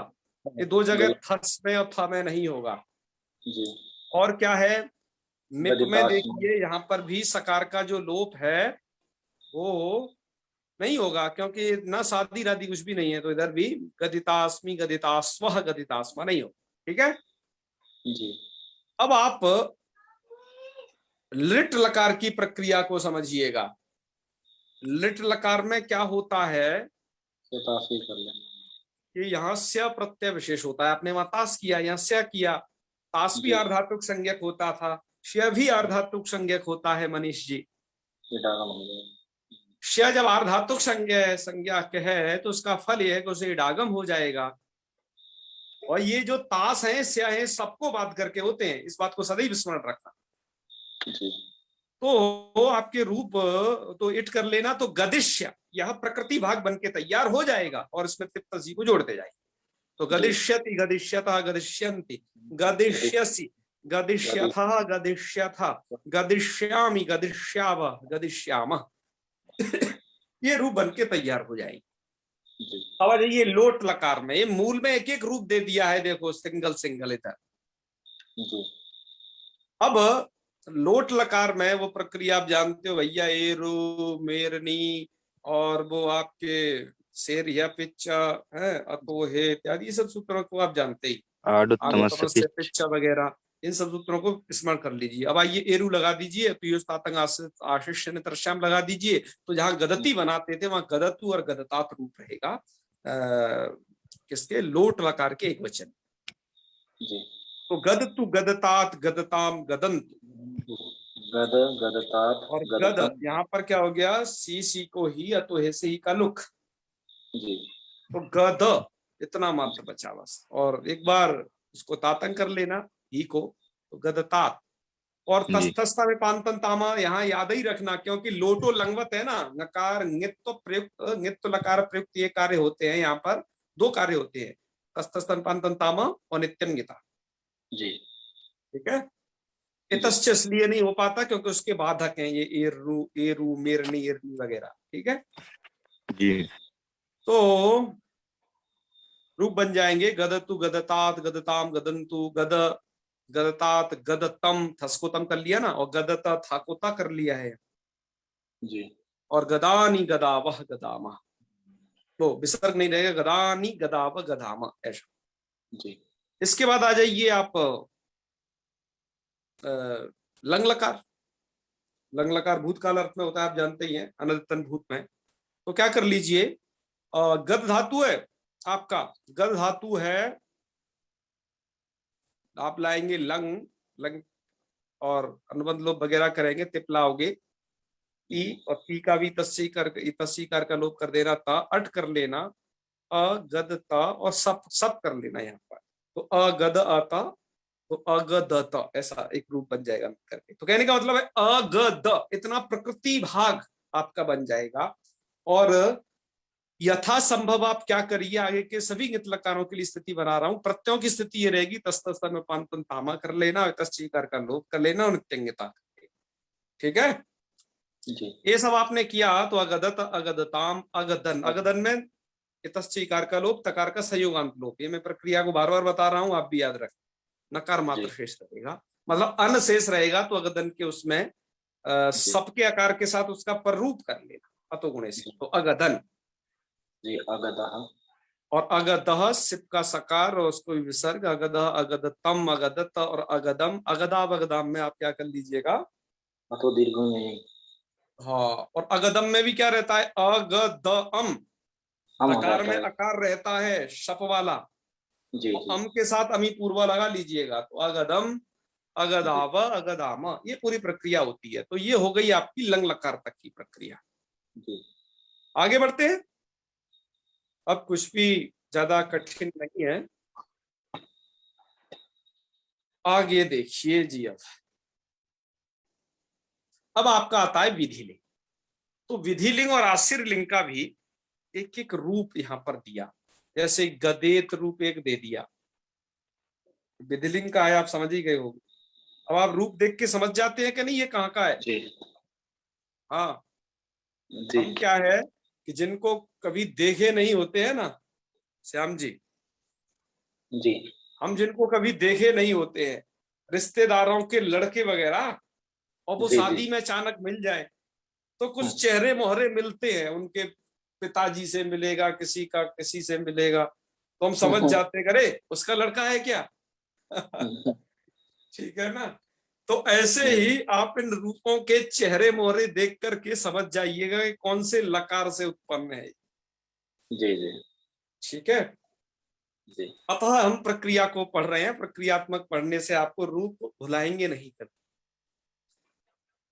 ये दो जगह थस में और थ में नहीं होगा जी। और क्या है, मिप में देखिए यहाँ पर भी सकार का जो लोप है वो नहीं होगा, क्योंकि ना शादी रादी कुछ भी नहीं है, तो इधर भी गदितास्मि गदितास्व गदितास्मा नहीं हो। ठीक है जी। अब आप लिट लकार की प्रक्रिया को समझिएगा। लिट लकार में क्या होता है कि यहाँ स्य प्रत्यय विशेष होता है, आपने वहां तास किया, यहाँ स्य किया, तास भी अर्धातुक संज्ञक होता था, श भी अर्धातुक संज्ञक होता है मनीष जी। श जब अर्धातुक संज्ञक है तो उसका फल यह है कि उसे इडागम हो जाएगा। और ये जो तास है स्य है सबको बात करके होते हैं, इस बात को सदैव स्मरण रखना। तो आपके रूप तो इट कर लेना तो गदिश्य, यह प्रकृति भाग बन के तैयार हो जाएगा, और इसमें तिप्त जी को जोड़ते जाएंगे। तो गदिष्यति गदिष्यता गदिष्यन्ति गदिष्यसि गदिष्यथा गदिष्यथा गदिष्यामि गदिष्याव गदिष्याम ये रूप बन के तैयार हो जाएंगे। अब ये लोट लकार में ये मूल में एक एक रूप दे दिया है, देखो सिंगल सिंगल इधर। अब लोट लकार में वो प्रक्रिया आप जानते हो भैया, एरू मेरनी और वो आपके शेर या पिच्चा है, अतो है इत्यादि, ये सब सूत्रों को आप जानते ही, पिच्चा वगैरह, इन सब सूत्रों को स्मरण कर लीजिए। अब आइए एरू लगा दीजिए, पीयूष तातंग आशिष्य ने तरश्याम लगा दीजिए, तो जहां गदती बनाते थे वहां गदतु और गदतात रूप रहेगा किसके, लोट लकार के एक वचन। तो गदतु गदतात गदताम गदंतु, गद गदतात और गद यहाँ पर क्या हो गया, सी को ही अतो है से ही का लुक जी। तो गद इतना मात्र बचा बस, और एक बार उसको तातंग कर लेना ही को, तो गदतात। और तस्थस्था में पांतन तामा यहाँ याद ही रखना, क्योंकि लोटो लंगवत है ना, नकार नित्य प्रयुक्त नित्य लकार प्रयुक्त ये कार्य होते हैं, यहाँ पर दो कार्य होते हैं, तस्थस्थन पांतन तामा और नित्यम गीता जी। ठीक है, इतश्च इसलिए नहीं हो पाता क्योंकि उसके बाधक हैं ये एरू एरू मेरनी एरनी वगैरह। ठीक है जी। तो रूप बन जाएंगे गदतु गदतात गदताम गदंतु गद गदतात गदतम, थस को तम कर लिया ना, और गदता था को ता कर लिया है जी। और गदानी गदावह गदामा, तो विसर्ग नहीं रहेगा, गदानी गदाव गदामा ऐसा जी। इसके बाद आ जाइए आप लंग लकार। लंग लकार भूतकाल अर्थ में होता है, आप जानते ही हैं, अनदतन भूत में। तो क्या कर लीजिए, गद धातु है आपका, गद धातु है, आप लाएंगे लंग, लंग और अनुबंध लोप वगैरह करेंगे, तिप लाओगे, टी और टी का भी तस्सीकार का लोप कर देना, ता अट कर लेना, अगद ता और सप कर लेना यहाँ पर, तो अगद आता तो अगदत, ऐसा एक रूप बन जाएगा करके। तो कहने का मतलब है अगद, इतना प्रकृति भाग आपका बन जाएगा। और यथा संभव आप क्या करिए, आगे के सभी गीत लकारों के लिए स्थिति बना रहा हूं, प्रत्ययों की स्थिति ये रहेगी, तस्तन में पांतन तामा कर लेना, तस्कार का लोप कर लेना और नित्यंगता। ठीक है जी। ये सब आपने किया, तो अगदत अगदताम अगदन, अगदन में तस्कार का लोप, तकार का संयोगांत लोप, ये मैं प्रक्रिया को बार बार बता रहा हूं, आप भी याद रखें। नकार मात्र शेष रहेगा, मतलब अन शेष रहेगा, तो अगदन के उसमें सप के आकार के साथ उसका पर रूप कर लेना अतो गुणे से, तो अगदन। जी अगदः और अगदह सिप का सकार और उसको भी विसर्ग, अगदह, अगदतम, अगदत और अगदम। अगदाब अगदाम में आप क्या कर लीजिएगा, अतो दीर्घ में हाँ। और अगदम में भी क्या रहता है, अगदअम। हम हो दकार में जाता है। अकार रहता है शप वाला, जी और जी अम के साथ अमी पूर्वा लगा लीजिएगा, तो अगदम, जी अगदाव, अगदाम, ये पूरी प्रक्रिया होती है। तो ये हो गई आपकी लंग लकार तक की प्रक्रिया। जी आगे बढ़ते हैं। अब कुछ भी ज्यादा कठिन नहीं है। आगे देखिए जी। अब आपका आता है विधि लिंग। तो विधि लिंग और आश्चर्य लिंग का भी एक एक रूप यहां पर दिया। जैसे गदेत रूप एक दे दिया, विधि लिंग का है, आप समझ ही गए होंगे। अब आप रूप देख के समझ जाते हैं कि नहीं ये कहाँ का है। जी हाँ, जी हम क्या है कि जिनको कभी देखे नहीं होते हैं ना श्याम जी, जी हम जिनको कभी देखे नहीं होते हैं, रिश्तेदारों के लड़के वगैरह, और वो जी जी शादी में अचानक मिल जाए, तो हम्म, कुछ चेहरे मोहरे मिलते हैं, उनके पिताजी से मिलेगा, किसी का किसी से मिलेगा, तो हम समझ जाते हैं, अरे उसका लड़का है क्या। हम्म, ठीक है ना। तो ऐसे ही आप इन रूपों के चेहरे मोहरे देख करके समझ जाइएगा कि कौन से लकार से उत्पन्न है। जी जी ठीक है। जी अतः हम प्रक्रिया को पढ़ रहे हैं, प्रक्रियात्मक पढ़ने से आपको रूप भुलाएंगे नहीं कर।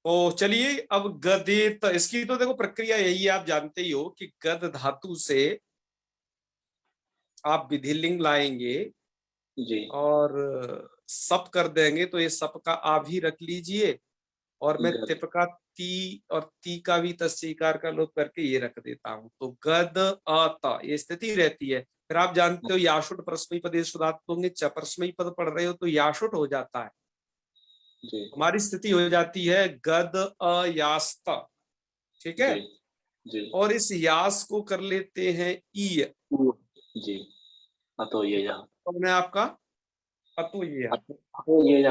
तो चलिए अब गदित, इसकी तो देखो प्रक्रिया यही है, आप जानते ही हो कि गद धातु से आप विधिलिंग लाएंगे जी और सप कर देंगे, तो ये सप का आ भी रख लीजिए, और मैं गद तिप का ती और ती का भी तस्वीकार का लोप करके ये रख देता हूं। तो गद अत ये स्थिति रहती है। फिर आप जानते हो याशुट परस्मई पद शुद्धात होंगे, च परस्मई पद पढ़ रहे हो तो याशुट हो जाता है। जी हमारी स्थिति हो जाती है गद अयास्त। ठीक है। जी जी और इस यास को कर लेते हैं ई। जी अतो ये जा तो मैंने आपका अतु ये है। अतो ये जा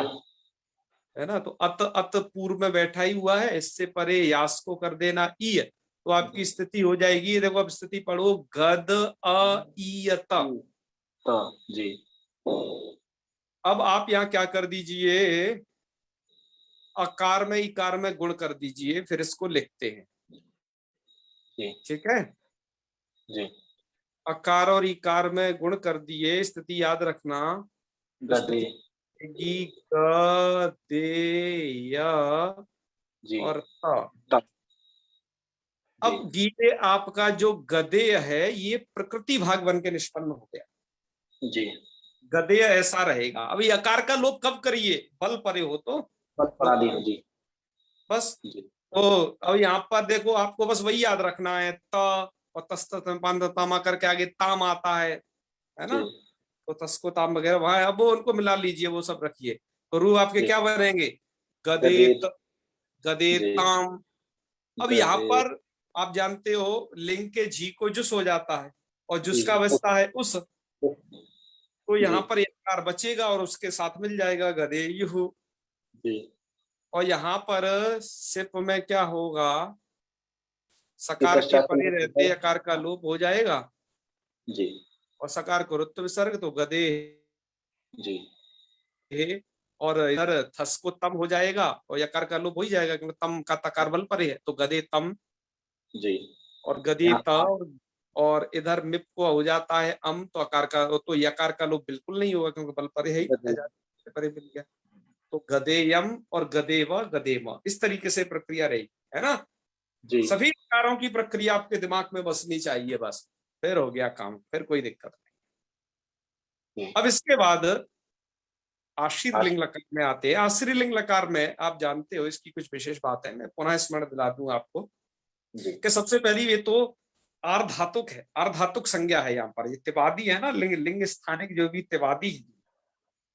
है ना। तो अत अत पूर्व में बैठा ही हुआ है, इससे परे यास को कर देना ई, तो आपकी स्थिति हो जाएगी। ये देखो अब स्थिति पढ़ो, गद अत। त जी अब आप यहाँ क्या कर दीजिए, अकार में इकार में गुण कर दीजिए, फिर इसको लिखते हैं। जी ठीक है। जी अकार और इकार में गुण कर दिए, स्थिति याद रखना। तो गदे स्थिति होगी ग दे य जी और त। त जी अब ये आपका जो गदेय है ये प्रकृति भाग बन के निष्पन्न हो गया। जी गदेय ऐसा रहेगा। अभी आकार का लोप कब करिए, बल परे हो तो बस लोप पढ़ा दी करो जी बस। जी तो अब यहाँ पर देखो आपको बस वही याद रखना है, त और तस्त तामा करके आगे ताम आता है जी ना। तो तस को ताम वगैरह वहां, अब वो उनको मिला लीजिए, वो सब रखिए। तो रू आपके जी क्या बनेंगे, गदे गदेत, जी गदेताम। अब यहाँ गदे पर आप जानते हो लिंग के जी को जुस हो जाता है, और जुस जी का बचता है उस। तो जी यहाँ पर यकार बचेगा और उसके साथ मिल जाएगा गदेयुः। जी और यहाँ पर सिप में क्या होगा, के सकार के पश्चात परे रहते यकार का लोप हो जाएगा, जी और सकार को रुत्व विसर्ग, तो गदे जी है। और इधर थस को तम हो जाएगा, और यकार का लोप हो ही जाएगा क्योंकि तम का तकार बल परे है, तो गदे तम। जी और गदे यहाँ त, और इधर मिप को हो जाता है अम, तो आकार का, तो यकार का लोप बिल्कुल नहीं होगा क्योंकि बल परे है ही, गदे परे मिल गया। तो गदेयम और गदेव गदेम, इस तरीके से प्रक्रिया रही, है ना। जी सभी प्रकारों की प्रक्रिया आपके दिमाग में बसनी चाहिए बस, फिर हो गया काम, फिर कोई दिक्कत नहीं। जी अब इसके बाद आशीर आश लिंग लकार में आते हैं। आश्री लिंग लकार में आप जानते हो इसकी कुछ विशेष बात है, मैं पुनः स्मरण दिला दूं आपको जी कि सबसे पहली ये तो आर्धातुक है, आर्धातुक संज्ञा है। यहाँ पर ये तिवादी है ना, लिंग लिंग स्थानिक जो भी तिवादी है,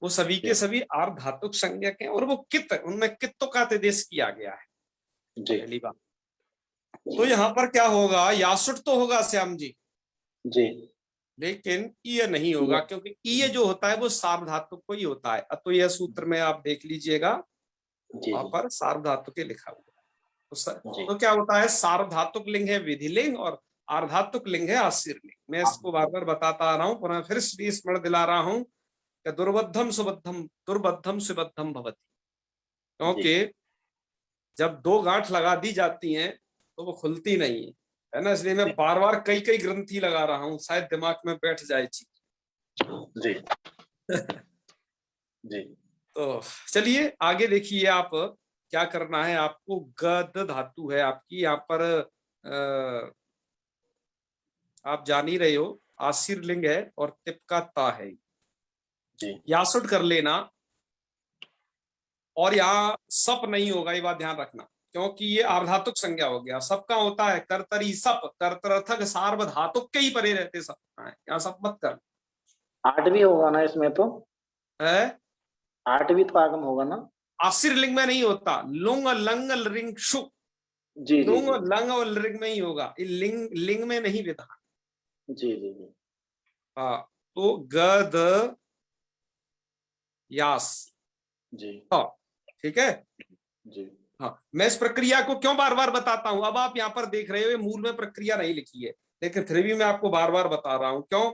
वो सभी के जी सभी आर्धातुक संज्ञक हैं, और वो कित, उनमें कित्तों का निर्देश किया गया है, जी पहली बात। तो यहाँ पर क्या होगा, यासुट तो होगा श्याम जी, जी लेकिन ईय नहीं होगा, क्योंकि ईय जो होता है वो सार्वधातुक को ही होता है। तो यह सूत्र में आप देख लीजिएगा, जी वहां पर सार्वधातुक के लिखा हुआ है। जी तो क्या होता है, सार्वधातुक लिंग है विधिलिंग, और आर्धातुक लिंग है आशीर लिंग। मैं इसको बार बार बताता आ रहा हूँ, पुनः फिर स्मरण दिला रहा हूँ कि दुर्बद्धम सुबद्धम भवति, क्योंकि जब दो गांठ लगा दी जाती हैं तो वो खुलती नहीं है ना। इसलिए मैं बार बार कई कई ग्रंथि लगा रहा हूँ, शायद दिमाग में बैठ जाए चीज। जी जी। तो चलिए आगे देखिए, आप क्या करना है आपको। गद धातु है आपकी यहाँ पर, आप जान ही रहे हो, आशीर लिंग है और तिप का ता है जी। यासुट कर लेना। और यहाँ सप नहीं होगा, ये बात ध्यान रखना, क्योंकि ये आर्धातुक संज्ञा हो गया। सप का होता है कर्तरी सप, कर्तर्थक सार्वधातुक के ही परे रहते सप, यहाँ सप मत कर। 8 भी होगा ना इसमें तो? है 8 भी तो आगम होगा ना? आशीर लिंग में नहीं होता, लुंग लंग लिंग शु, जी जी लुंग जी लंग और लिंग में ही होगा, लिंग लिंग में नहीं विधान। जी जी जी। हाँ, तो गद यास, जी हाँ ठीक है। जी हाँ, मैं इस प्रक्रिया को क्यों बार बार बताता हूं, अब आप यहाँ पर देख रहे हो ये मूल में प्रक्रिया नहीं लिखी है, लेकिन फिर भी मैं आपको बार बार बता रहा हूं। क्यों?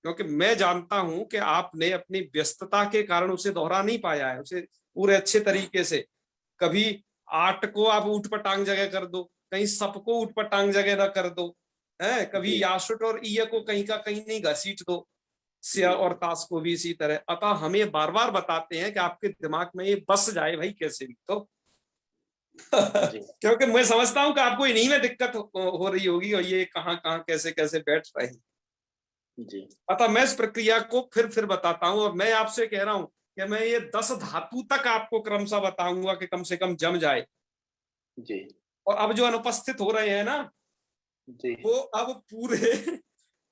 क्योंकि मैं जानता हूं कि आपने अपनी व्यस्तता के कारण उसे दोहरा नहीं पाया है, उसे पूरे अच्छे तरीके से। कभी आट को आप ऊट पटांग जगह कर दो, कहीं सप को ऊट पटांग जगह ना कर दो, है कभी जी याशुट और ईय को कहीं का कहीं नहीं घसीट दो, जी स्या और तास को भी इसी तरह। अतः हमें बार बार बताते हैं कि आपके दिमाग में ये बस जाए भाई कैसे भी तो। जी क्योंकि मैं समझता हूं कि आपको इन्हीं में दिक्कत हो रही होगी, और ये कहाँ कहाँ कैसे कैसे बैठ रहे हैं। जी अतः मैं इस प्रक्रिया को फिर बताता हूं, और मैं आपसे कह रहा हूं कि मैं ये 10 धातु तक आपको क्रमशः बताऊंगा कि कम से कम जम जाए। जी और अब जो अनुपस्थित हो रहे हैं ना, जी वो अब पूरे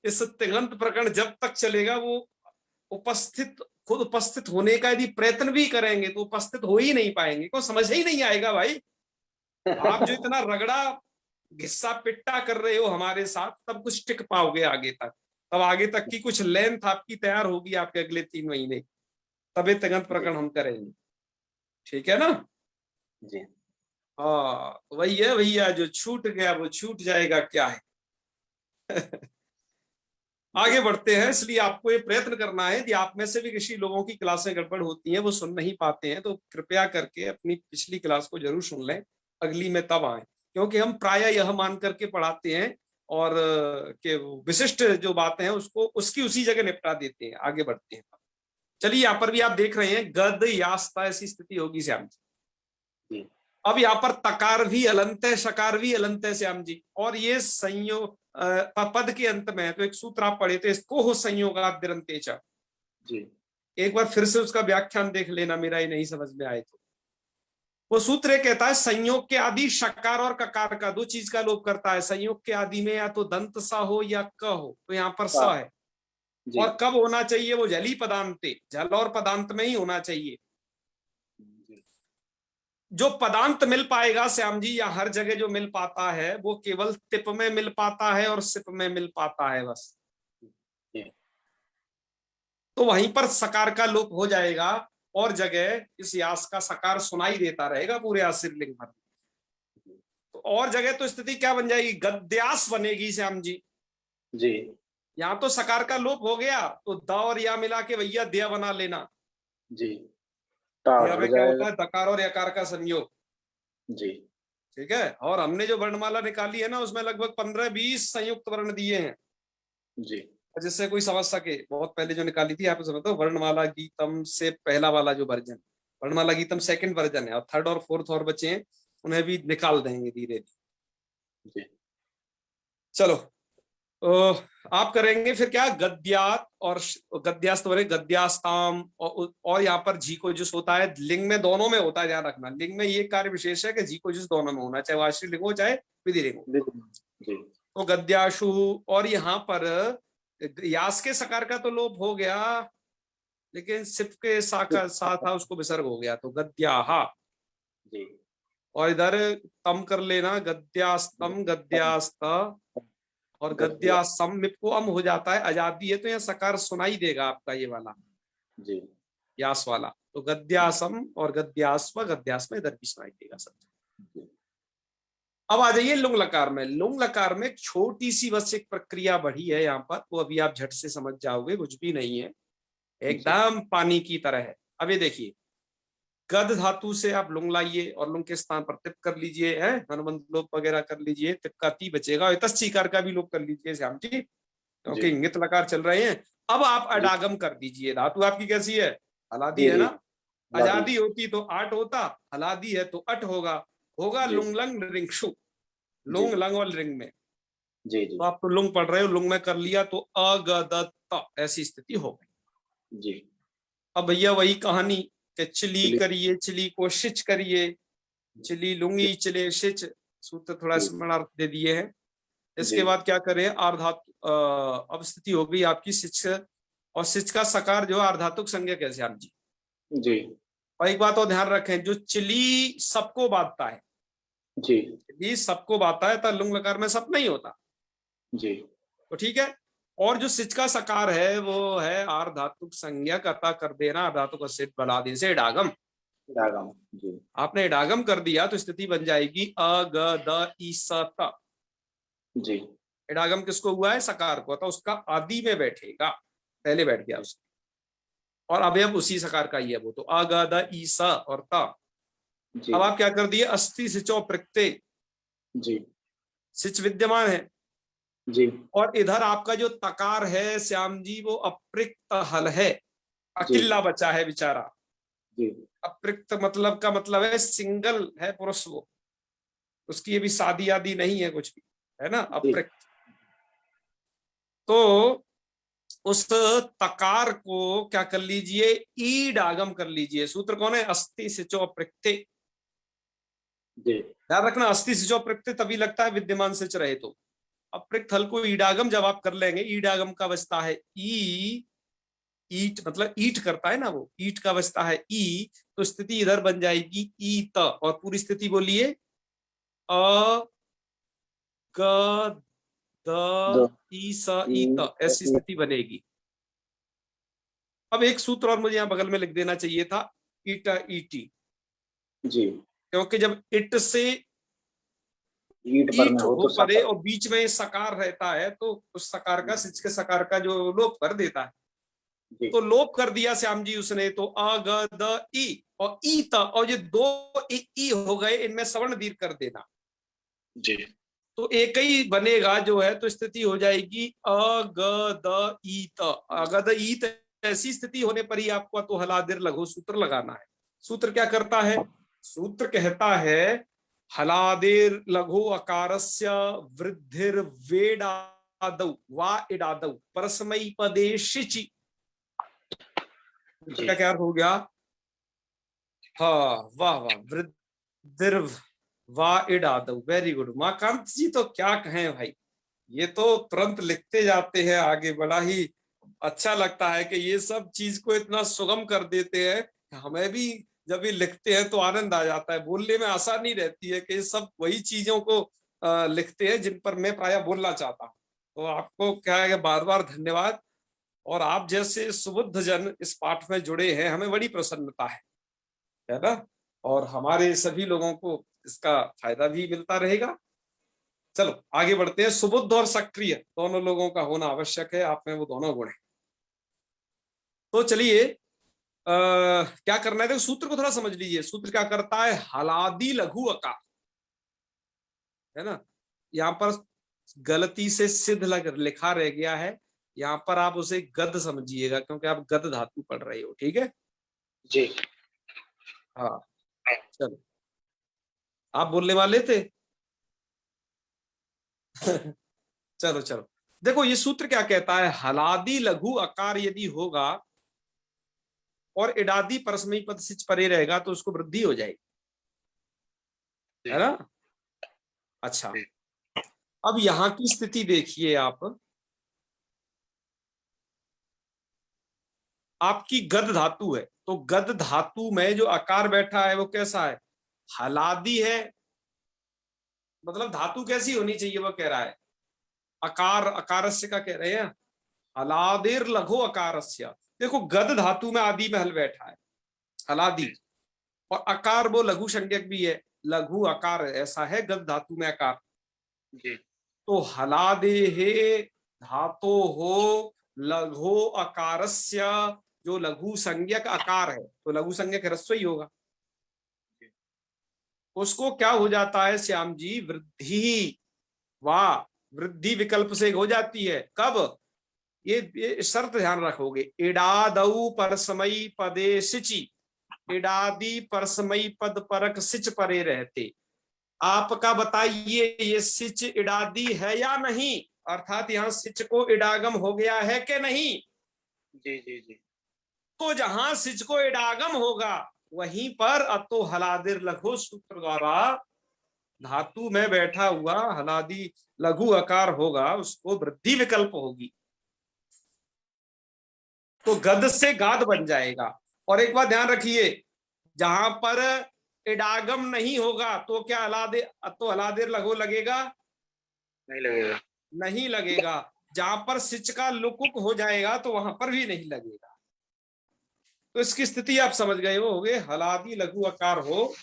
इस तिङंत प्रकरण जब तक चलेगा, वो उपस्थित, खुद उपस्थित होने का यदि प्रयत्न भी करेंगे तो उपस्थित हो ही नहीं पाएंगे, को समझ ही नहीं आएगा भाई। आप जो इतना रगड़ा घिस्सा पिट्टा कर रहे हो हमारे साथ, तब कुछ टिक पाओगे आगे तक, तब आगे तक की कुछ लेंथ आपकी तैयार होगी आपके अगले 3 महीने, तबे तिङंत प्रकरण हम करेंगे, ठीक है ना। जी हाँ वही है भैया, जो छूट गया वो छूट जाएगा, क्या है। जी आगे बढ़ते हैं, इसलिए आपको ये प्रयत्न करना है कि आप में से भी किसी लोगों की क्लासें गड़बड़ होती हैं, वो सुन नहीं पाते हैं, तो कृपया करके अपनी पिछली क्लास को जरूर सुन लें, अगली में तब आए। क्योंकि हम प्राय यह मान करके पढ़ाते हैं और कि विशिष्ट जो बातें हैं उसको उसकी उसी जगह निपटा देते हैं, आगे बढ़ते हैं। चलिए यहाँ पर भी आप देख रहे हैं गद यास्ता, ऐसी स्थिति होगी श्याम जी। जी अब यहाँ पर तकार भी अलंत है, शकार भी अलंत है श्याम जी, और ये संयोग पद के अंत में है। तो एक सूत्र आप पढ़े थे, इसको हो संयोगाद्यंतेच। जी एक बार फिर से उसका व्याख्यान देख लेना, मेरा ये नहीं समझ में आए तो। वो सूत्र कहता है संयोग के आदि शकार और ककार का, दो चीज का लोप करता है। संयोग के आदि में या तो दंत सा हो या क हो, तो यहाँ पर स है। जी और कब होना चाहिए? वो जली पदांते, जल और पदांत में ही होना चाहिए। जी जो पदांत मिल पाएगा श्याम जी, या हर जगह जो मिल पाता है, वो केवल तिप में मिल पाता है और सिप में मिल पाता है बस। तो वहीं पर सकार का लोप हो जाएगा, और जगह इस यास का सकार सुनाई देता रहेगा पूरे आशीर लिंग भर। तो और जगह तो स्थिति क्या बन जाएगी? गद्यास बनेगी श्याम जी। जी यहां तो सकार का लोप हो गया, तो द और या मिला के भैया दया बना लेना। जी ता दया जुड़ में क्या जाएगा। होता है? दकार और यकार का संयोग, जी ठीक है। और हमने जो वर्णमाला निकाली है ना, उसमें लगभग 15-20 संयुक्त वर्ण दिए हैं, जी जिससे कोई समझ सके। बहुत पहले जो निकाली थी, आप समझते हो, वर्णमाला गीतम से पहला वाला जो वर्जन, वर्णमाला गीतम सेकंड वर्जन है, और थर्ड और फोर्थ और बचे हैं, उन्हें भी निकाल देंगे धीरे धीरे। जी चलो, तो आप करेंगे फिर क्या? गद्यात और गद्यास्त, गद्यास्ताम, और यहाँ पर जी को जिस होता है, लिंग में दोनों में होता है, ध्यान रखना। लिंग में ये कार्य विशेष है कि जी को जिस दोनों में होना, चाहे वो आश्रित लिंग हो चाहे विधि लिंग हो। जी तो गद्याशु, और यहाँ पर यास के सकार का तो लोप हो गया, लेकिन सिप के साथ था, उसको विसर्ग हो गया, तो गद्याहा। जी और इधर तम कर लेना, गद्यास्तम गद्यास्त, और गद्यासम मिप को अम हो जाता है, आजादी है, तो यहाँ सकार सुनाई देगा आपका ये वाला, जी यास वाला। तो गद्यासम और गद्यास्म, गद्यास्म इधर भी सुनाई देगा सब। अब आ जाइए लुंग लकार में। लुंग लकार में एक छोटी सी बस एक प्रक्रिया बढ़ी है यहाँ पर, वो अभी आप झट से समझ जाओगे, कुछ भी नहीं है, एकदम पानी की तरह है। अब ये देखिए, गद धातु से आप लुंग लाइए और लुंग के स्थान पर तिप कर लीजिए, है हनुमंत लोप वगैरह कर लीजिए, तिप का ती बचेगा, तस्कार का भी लोप कर लीजिए श्याम जी, क्योंकि इंगित लकार चल रहे हैं। अब आप अडागम कर दीजिए। धातु आपकी कैसी है? हलादी है ना। आजादी होती तो आठ होता, हलादी है तो अट होगा, होगा लुंग लंग रिंगशु, लुंग लंग और रिंग में। जी जी। तो आप तो लुंग पढ़ रहे हो, लुंग में कर लिया तो अगदत्त, ऐसी स्थिति हो गई जी। अब भैया वही कहानी कि चिली करिए, चिली को शिच करिए, चिली लुंगी चिले शिच, सूत्र थोड़ा स्मरणार्थ दे दिए हैं। इसके बाद क्या करें, आर्धातु, अब स्थिति हो गई आपकी शिच, और शिच का सकार जो आर्धातुक संज्ञक है श्याम जी। जी। और एक बात और ध्यान रखें, जो चिली सबको बांधता है, जी। चिली सबको बांधता है, तो लुंग लकार में सब नहीं होता। जी। तो ठीक है। और जो सिच का सकार है वो है आर्धातुक संज्ञक, अतः कर देना आर्धातुक सिच बना दी से इडागम। इडागम। जी। आपने इडागम कर दिया तो स्थिति बन जाएगी अ ग द ई स त। जी। इडागम किसको हुआ है? सकार को, तो उसका आदि में बैठेगा, पहले बैठ गया उसका, और अवयव उसी सकार का ही है वो, तो अ ग द ई स और त। अब आप क्या कर दिए, अस्थि सिचो प्रकृते, जी। सिच विद्यमान है जी। और इधर आपका जो तकार है श्याम जी वो अप्रिक्त हल है, अकेला बचा है बेचारा। जी। अप्रिक्त मतलब का मतलब है सिंगल है पुरुष, वो उसकी ये भी शादी आदि नहीं है कुछ भी, है ना, अप्रिक्त। तो उस तकार को क्या कर लीजिए, ईड आगम कर लीजिए। सूत्र कौन है? अस्थि सिचो अप्रिक्ते। ध्यान रखना, अस्थि सिचो अप्रिक्ते तभी लगता है विद्यमान सिच रहे तो। अप्रिक्त हल को ईडागम जब आप कर लेंगे, ईडागम का बचता है ई, ईट मतलब ईट करता है ना वो, ईट का बचता है ई, तो स्थिति इधर बन जाएगी ई त, और पूरी स्थिति बोलिए अ क द ई स ई त, ऐसी स्थिति बनेगी। अब एक सूत्र और मुझे यहां बगल में लिख देना चाहिए था, ईटा ईटी, जी। क्योंकि जब इट से ईट पर में हो हो तो परे और बीच में सकार रहता है, तो उस सकार का, सिच के सकार का जो लोप कर देता है, तो लोप कर दिया श्याम जी उसने, तो अ ग द ई और ई त, और ये दो ई हो गए, इनमें सवर्ण दीर्घ कर देना जी। तो एक ही बनेगा जो है, तो स्थिति हो जाएगी अ ग द ई त, अगद ई त। ऐसी स्थिति होने पर ही आपको तो हलादिर लघु सूत्र लगाना है। सूत्र क्या करता है? सूत्र कहता है हलादिर लघु अकारस्य वृद्धिर वेडादौ वा इडादौ परस्मई पदे शिचि। का क्या अर्थ हो गया? हाँ, वाह वाह, वृद्धिर वा इडादौ, वेरी गुड माकांत जी। तो क्या कहें भाई, ये तो तुरंत लिखते जाते हैं आगे, बड़ा ही अच्छा लगता है कि ये सब चीज को इतना सुगम कर देते हैं। हमें भी जब ये लिखते हैं तो आनंद आ जाता है, बोलने में आसानी रहती है कि ये सब वही चीजों को लिखते हैं जिन पर मैं प्रायः बोलना चाहता हूँ। तो आपको क्या है, बार बार धन्यवाद। और आप जैसे सुबुद्ध जन इस पाठ में जुड़े हैं, हमें बड़ी प्रसन्नता है ना, और हमारे सभी लोगों को इसका फायदा भी मिलता रहेगा। चलो आगे बढ़ते हैं। सुबुद्ध और सक्रिय दोनों लोगों का होना आवश्यक है, आप में वो दोनों गुण हैं। तो चलिए क्या करना है, देखो सूत्र को थोड़ा समझ लीजिए। सूत्र क्या करता है? हलादी लघु अकार, है ना, यहाँ पर गलती से सिद्ध लिखा रह गया है, यहाँ पर आप उसे गद समझिएगा, क्योंकि आप गद धातु पढ़ रहे हो, ठीक है जी। हाँ चलो, आप बोलने वाले थे चलो चलो, देखो ये सूत्र क्या कहता है, हलादी लघु आकार यदि होगा और इडादी परस्मयी पद सिच परे रहेगा तो उसको वृद्धि हो जाएगी, है ना। अच्छा, अब यहां की स्थिति देखिए आप, आपकी गद धातु है, तो गद धातु में जो आकार बैठा है वो कैसा है? हलादी है, मतलब धातु कैसी होनी चाहिए वो कह रहा है, आकार, अकारस्य का कह रहे हैं, हलादेर लघु अकारस्य। देखो गद धातु में आदि में हल बैठा है, हलादी, और आकार वो लघु संज्ञक भी है, लघु अकार ऐसा है गद धातु में अकार। जी तो हलादेहे धातो हो लघु अकारस्य, जो लघु संज्ञक आकार है तो लघु संज्ञक ह्रस्व ही होगा, उसको क्या हो जाता है श्याम जी, वृद्धि। वाह, वृद्धि विकल्प से हो जाती है कब, ये शर्त ध्यान रखोगे, इडादऊ परसमयी पदे सिचि, इडादी परसमयी पद परक सिच परे रहते। आपका बताइए ये सिच इडादी है या नहीं, अर्थात यहाँ सिच को इडागम हो गया है कि नहीं। जी जी जी तो जहां सिच को इडागम होगा वहीं पर अतो हलादिर लघु सूत्र द्वारा धातु में बैठा हुआ हलादी लघु आकार होगा, उसको वृद्धि विकल्प होगी, तो गद से गाद बन जाएगा। और एक बात ध्यान रखिए, जहां पर इडागम नहीं होगा तो क्या हलादे तो हलादेर लघु लगेगा, नहीं लगेगा। नहीं लगेगा। जहां पर सिच का लुकुक हो जाएगा तो वहां पर भी नहीं लगेगा। तो इसकी स्थिति आप समझ गए हो गए, हलादी लघु आकार हो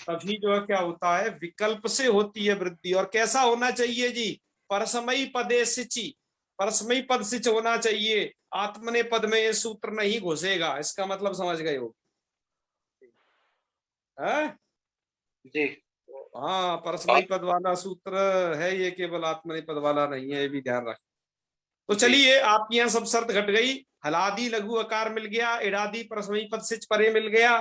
तभी जो है क्या होता है, विकल्प से होती है वृद्धि। और कैसा होना चाहिए जी, परसमयी पदे सिचि, परसमयी पद सिच होना चाहिए, आत्मने पद में ये सूत्र नहीं घुसेगा, इसका मतलब समझ गए हो है? जी हाँ, परसमयी पद वाला सूत्र है ये, केवल आत्मने पद वाला नहीं है, ये भी ध्यान रख। तो जी चलिए आपकी यहाँ सब शर्त घट गई, हलादी लघु आकार मिल गया, इडादी परसमयी पद सिच परे मिल गया,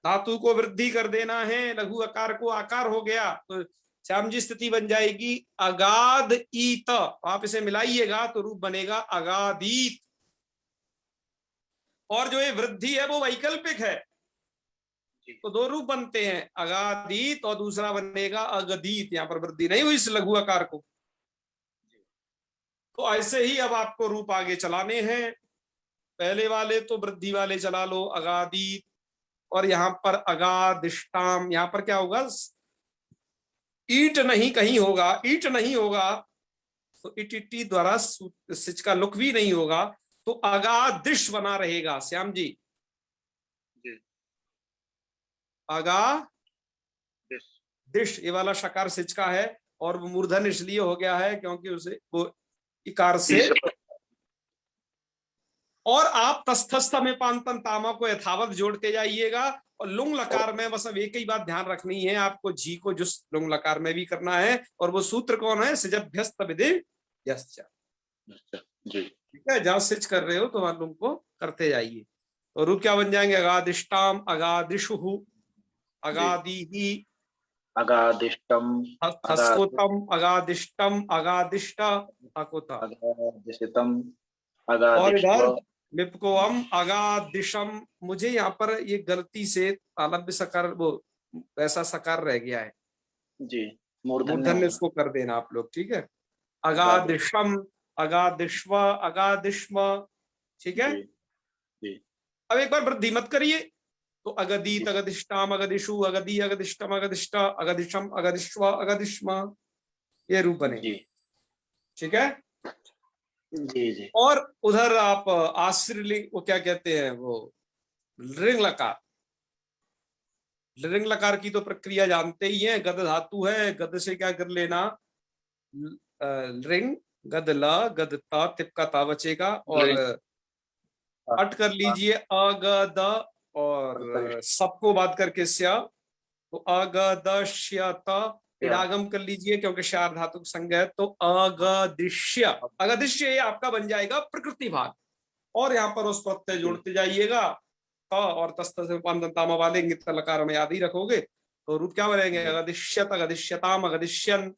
धातु को वृद्धि कर देना है, लघु आकार को आकार हो गया, तो श्याम जी स्थिति बन जाएगी अगाध ईत। आप इसे मिलाइएगा तो रूप बनेगा अगाधीत। और जो ये वृद्धि है वो वैकल्पिक है, तो दो रूप बनते हैं, अगाधीत और दूसरा बनेगा अगदीत। यहाँ पर वृद्धि नहीं हुई इस लघु आकार को। तो ऐसे ही अब आपको रूप आगे चलाने हैं, पहले वाले तो वृद्धि वाले चला लो अगाधीत, और यहाँ पर अगादिष्टाम, यहाँ पर क्या होगा, ईट नहीं कहीं होगा, ईट नहीं होगा तो इटी द्वारा सिच का लुक भी नहीं होगा, तो अगादिश बना रहेगा श्याम जी, अगा दिश, ये वाला शकार सिच का है, और वो मूर्धन इसलिए हो गया है क्योंकि उसे वो इकार से। और आप तस्थस्थ में पांतन तामा को यथावत जोड़ते जाइएगा, और लुंग लकार में बस अब एक ही बात ध्यान रखनी है आपको, जी को जुस लुंग लकार में भी करना है, और वो सूत्र कौन है, सिजभ्यस्त विधि यश्च। जी ठीक है, जहां सिच कर रहे हो तो वहां लुंग को करते जाइए। तो रूप क्या बन जाएंगे, अगादिष्टाम अगादिशु अगादीहि, अगादिष्टम हस्कोतम अगादिष्टम अगादिष्ट अकुत, अगादिष्टम और इधर अगादिष्व विपकोम अगादिशम। मुझे यहाँ पर ये गलती से तालब्य सकार वो वैसा सकार रह गया है, जी मूर्धन्य मूर्धन्य होगा। उसको कर देना आप लोग, ठीक है, अगादिश अगादिशम अगादिश्व अगादिश्म, ठीक है। जी जी अब एक बार वृद्धि मत करिए, तो अगदीत जी अगदिष्टाम अगदिशु अगदी अगदिष्टम अगदिष्ट अगदिशम अगदिश्व अगदिश्म, ये रूप बने, जी ठीक है। जी जी और उधर आप आश्रलिंग वो क्या कहते हैं, वो लिंग लकार, लिंग लकार की तो प्रक्रिया जानते ही हैं, गद धातु है, गद से क्या कर लेना, रिंग, गद ल गद ता, तिप का ता बचेगा, और अट कर लीजिए अगद, और सबको बात करके स्या, तो अगदश्यत, इडागम कर लीजिए क्योंकि शार धातु संज्ञा है, तो अगदिश्य, अगदिश्य ये आपका बन जाएगा प्रकृति भाग, और यहाँ पर उस प्रत्यय जोड़ते जाइएगा, त और तस्त से तामा वाले इंगित लकार में याद ही रखोगे, तो रूप क्या बनेंगे, अगदिश्यत अगदिश्यताम अगदिश्यन।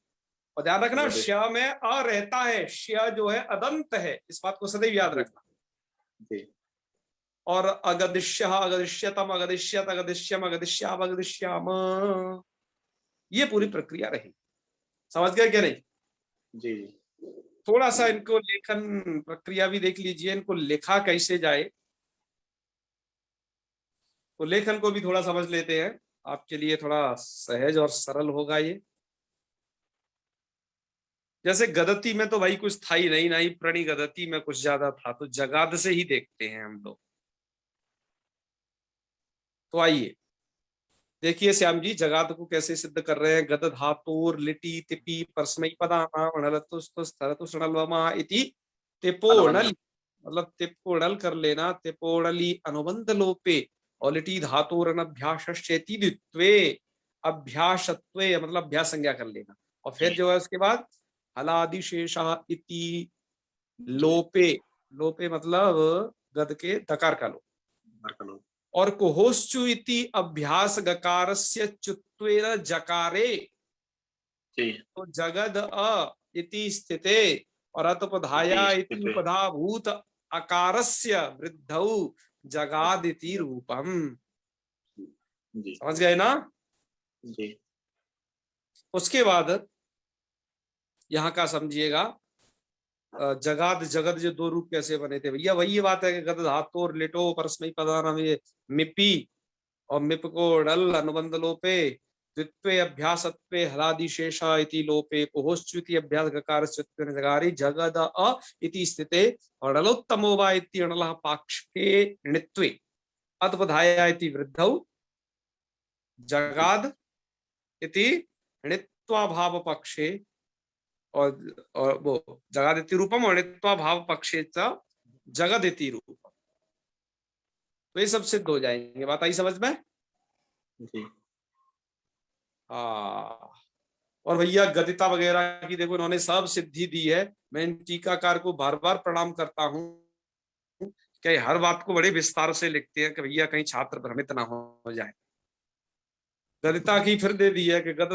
और ध्यान रखना श में अ रहता है, श जो है अदंत है, इस बात को सदैव याद रखना। जी और अगदिश्य अगदिश्यतम अगदिश्यत अगदिश्यम अगदिश्याम अगदिश्याम, ये पूरी प्रक्रिया रही। समझ गए क्या नहीं? जी थोड़ा सा इनको लेखन प्रक्रिया भी देख लीजिए, इनको लिखा कैसे जाए, तो लेखन को भी थोड़ा समझ लेते हैं, आपके लिए थोड़ा सहज और सरल होगा ये। जैसे गदती में तो भाई कुछ था ही नहीं, ना ही प्रणि गदती में कुछ ज्यादा था, तो जगाद से ही देखते हैं हम लोग। तो आइए देखिए श्याम जी जगाद को कैसे सिद्ध कर रहे हैं। गद धातुर लिटी तिपी परस्मई पदानाम अणलतुस्तुस्तरतुषणल्वमा इति तिपोणल, मतलब तिपोणल कर लेना, तिपोणली अनुबंध लोपे और लिटी धातुर अनभ्यासश्चेति द्वित्वे, अभ्यासत्वे मतलब अभ्यास संज्ञा कर लेना। और फिर जो है उसके बाद हलादिशेषः इति लोपे, लोपे मतलब गद के दकार का लोप। और कुहोश्चु इति अभ्यास गकारस्य चुत्वेन जकारे, तो जगद अ इति स्थिते और अतुपधाया इति उपधाभूत अकारस्य वृद्धौ जगाद इति रूपम। समझ गए ना जी। उसके बाद यहाँ का समझिएगा, जगाद जगद जो दो रूप कैसे बने थे भैया, वही बात है कि गद धातु और लिटो परस्मई पदानाम, ये मिपी और मिप को डल अनुबंध लोपे द्वित्वे अभ्यासत्वे हलादिशेषा इति लोपे कुहोश्चुति अभ्यास गकारस्यत्वेन जगारि जगद अ इति स्थिते और डलोत्तमो वा इति अणलः पाक्षे णित्वे अतपधाया इति वृद्धौ जगाद इति णित्वा भाव पक्षे और वो जगादिति रूपम और णित्वा भाव पक्षे जगदिति रूपम। तो ये सब सिद्ध हो जाएंगे। बात आई समझ में? जी। और भैया गदिता वगैरह की देखो इन्होंने सब सिद्धि दी है। मैं इन टीकाकार को बार बार प्रणाम करता हूँ कि हर बात को बड़े विस्तार से लिखते हैं कि भैया कहीं छात्र भ्रमित ना हो जाए। गदिता की फिर दे दी है कि गद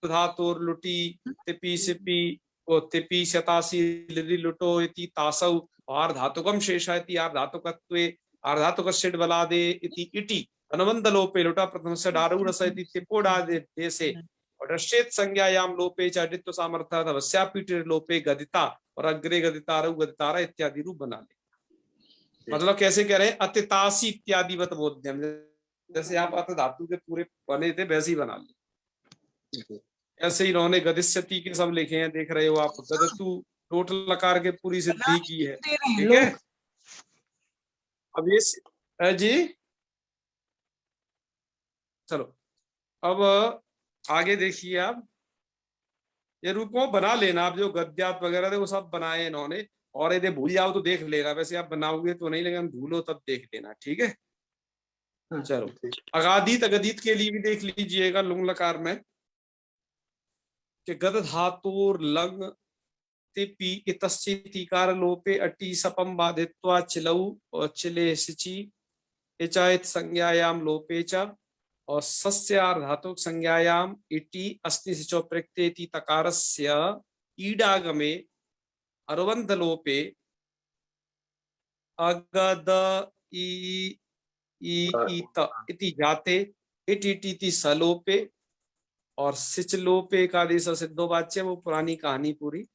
धातु लुटी तिपी सिपी ओ तिपी शतासी लिदि लुटो इति तासौ आर धातुकम शेषा इति आर धातुकत्वे आर धातुकस्य बलादे इति इति अनुबंध लोपे लुटा प्रथम से डारू रस इति तिपोडादे देसे और रश्चेत संज्ञायाम लोपे च अडित्व सामर्थ्य अवश्यापीठ लोपे गदिता और अग्रे गदितारु गदितारा इत्यादि रूप बना ले। मतलब कैसे कह रहे हैं, अतितासी इत्यादि वत बोध्यम, जैसे आप अत धातु के पूरे बने थे वैसे ही बना ले। ऐसे ही इन्होंने गदिष्यति के सब लिखे हैं, देख रहे हो आप। गदतु टोटल लकार के पूरी सिद्धि की है, ठीक है। अब ये जी चलो अब आगे देखिए आप, ये रूपों बना लेना आप, जो गद्यात वगैरह थे वो सब बनाए इन्होंने। और यदि भूल जाओ तो देख लेना, वैसे आप बनाओगे तो नहीं, लेकिन भूलो तब देख लेना, ठीक है। चलो अगादित अगदित के लिए भी देख लीजिएगा लुंग लकार में कि गद धातुर लंग तिपी इतस्थितिकार लोपे अटी सपम बाधित्वा चिलऊ और चिले सिचि इचायत संज्ञायाम लोपे च और सस्यार धातु संज्ञायाम इटी अस्ति सिचो प्रक्तेति तकारस्य ईडागमे अनुबंध लोपे अगद इति जाते इति सलोपे और सिचलोपे का देश सिद्धो वाच्य, वो पुरानी कहानी पूरी।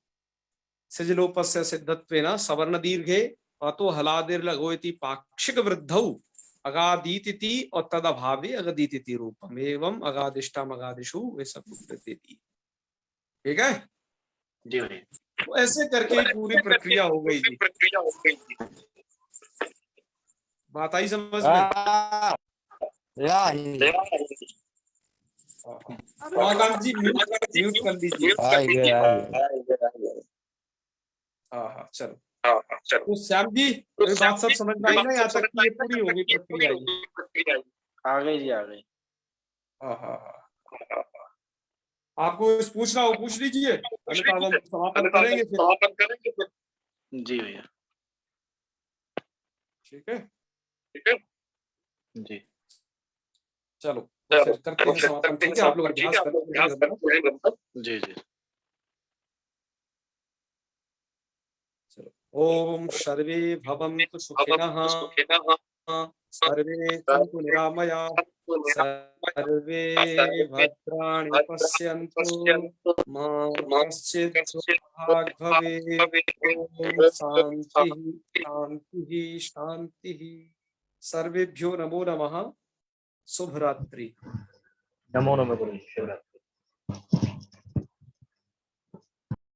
सिजलोपस्य सिद्धत्वेन सवर्ण दीर्घे अतो हलादिर लगोति पाक्षिक वृद्धौ अगादीति और तद अभावे अगदीति रूपम एवं अगादिष्टाम अगादिशु वे सब दी। ठीक है जी। तो ऐसे करके पूरी प्रक्रिया हो गई थी। बात आई समझ में? आकांत जी म्यूट कर लीजिए। हाँ चलो। तो श्याम जी बात सब समझ में आई ना, यहाँ तक की ये पूरी हो गई प्रक्रिया? आ गई जी, आ गई। हाँ आपको पूछना हो पूछ लीजिए, अन्यथा हम समापन करेंगे फिर। जी भैया। ठीक है जी। चलो फिर करते हैं समापन। ठीक है, आप लोग अभ्यास करते। जी जी। चलो ओम सर्वे भवन्तु सुखिनः सर्वे सन्तु निरामयाः सर्वे भद्राणि पश्यन्तु मा कश्चित् दुःखभाग् भवेत्। ओम शान्तिः शान्तिः। सर्वेभ्यो नमो नमः। शुभ रात्रि। नमो नमः गुरु।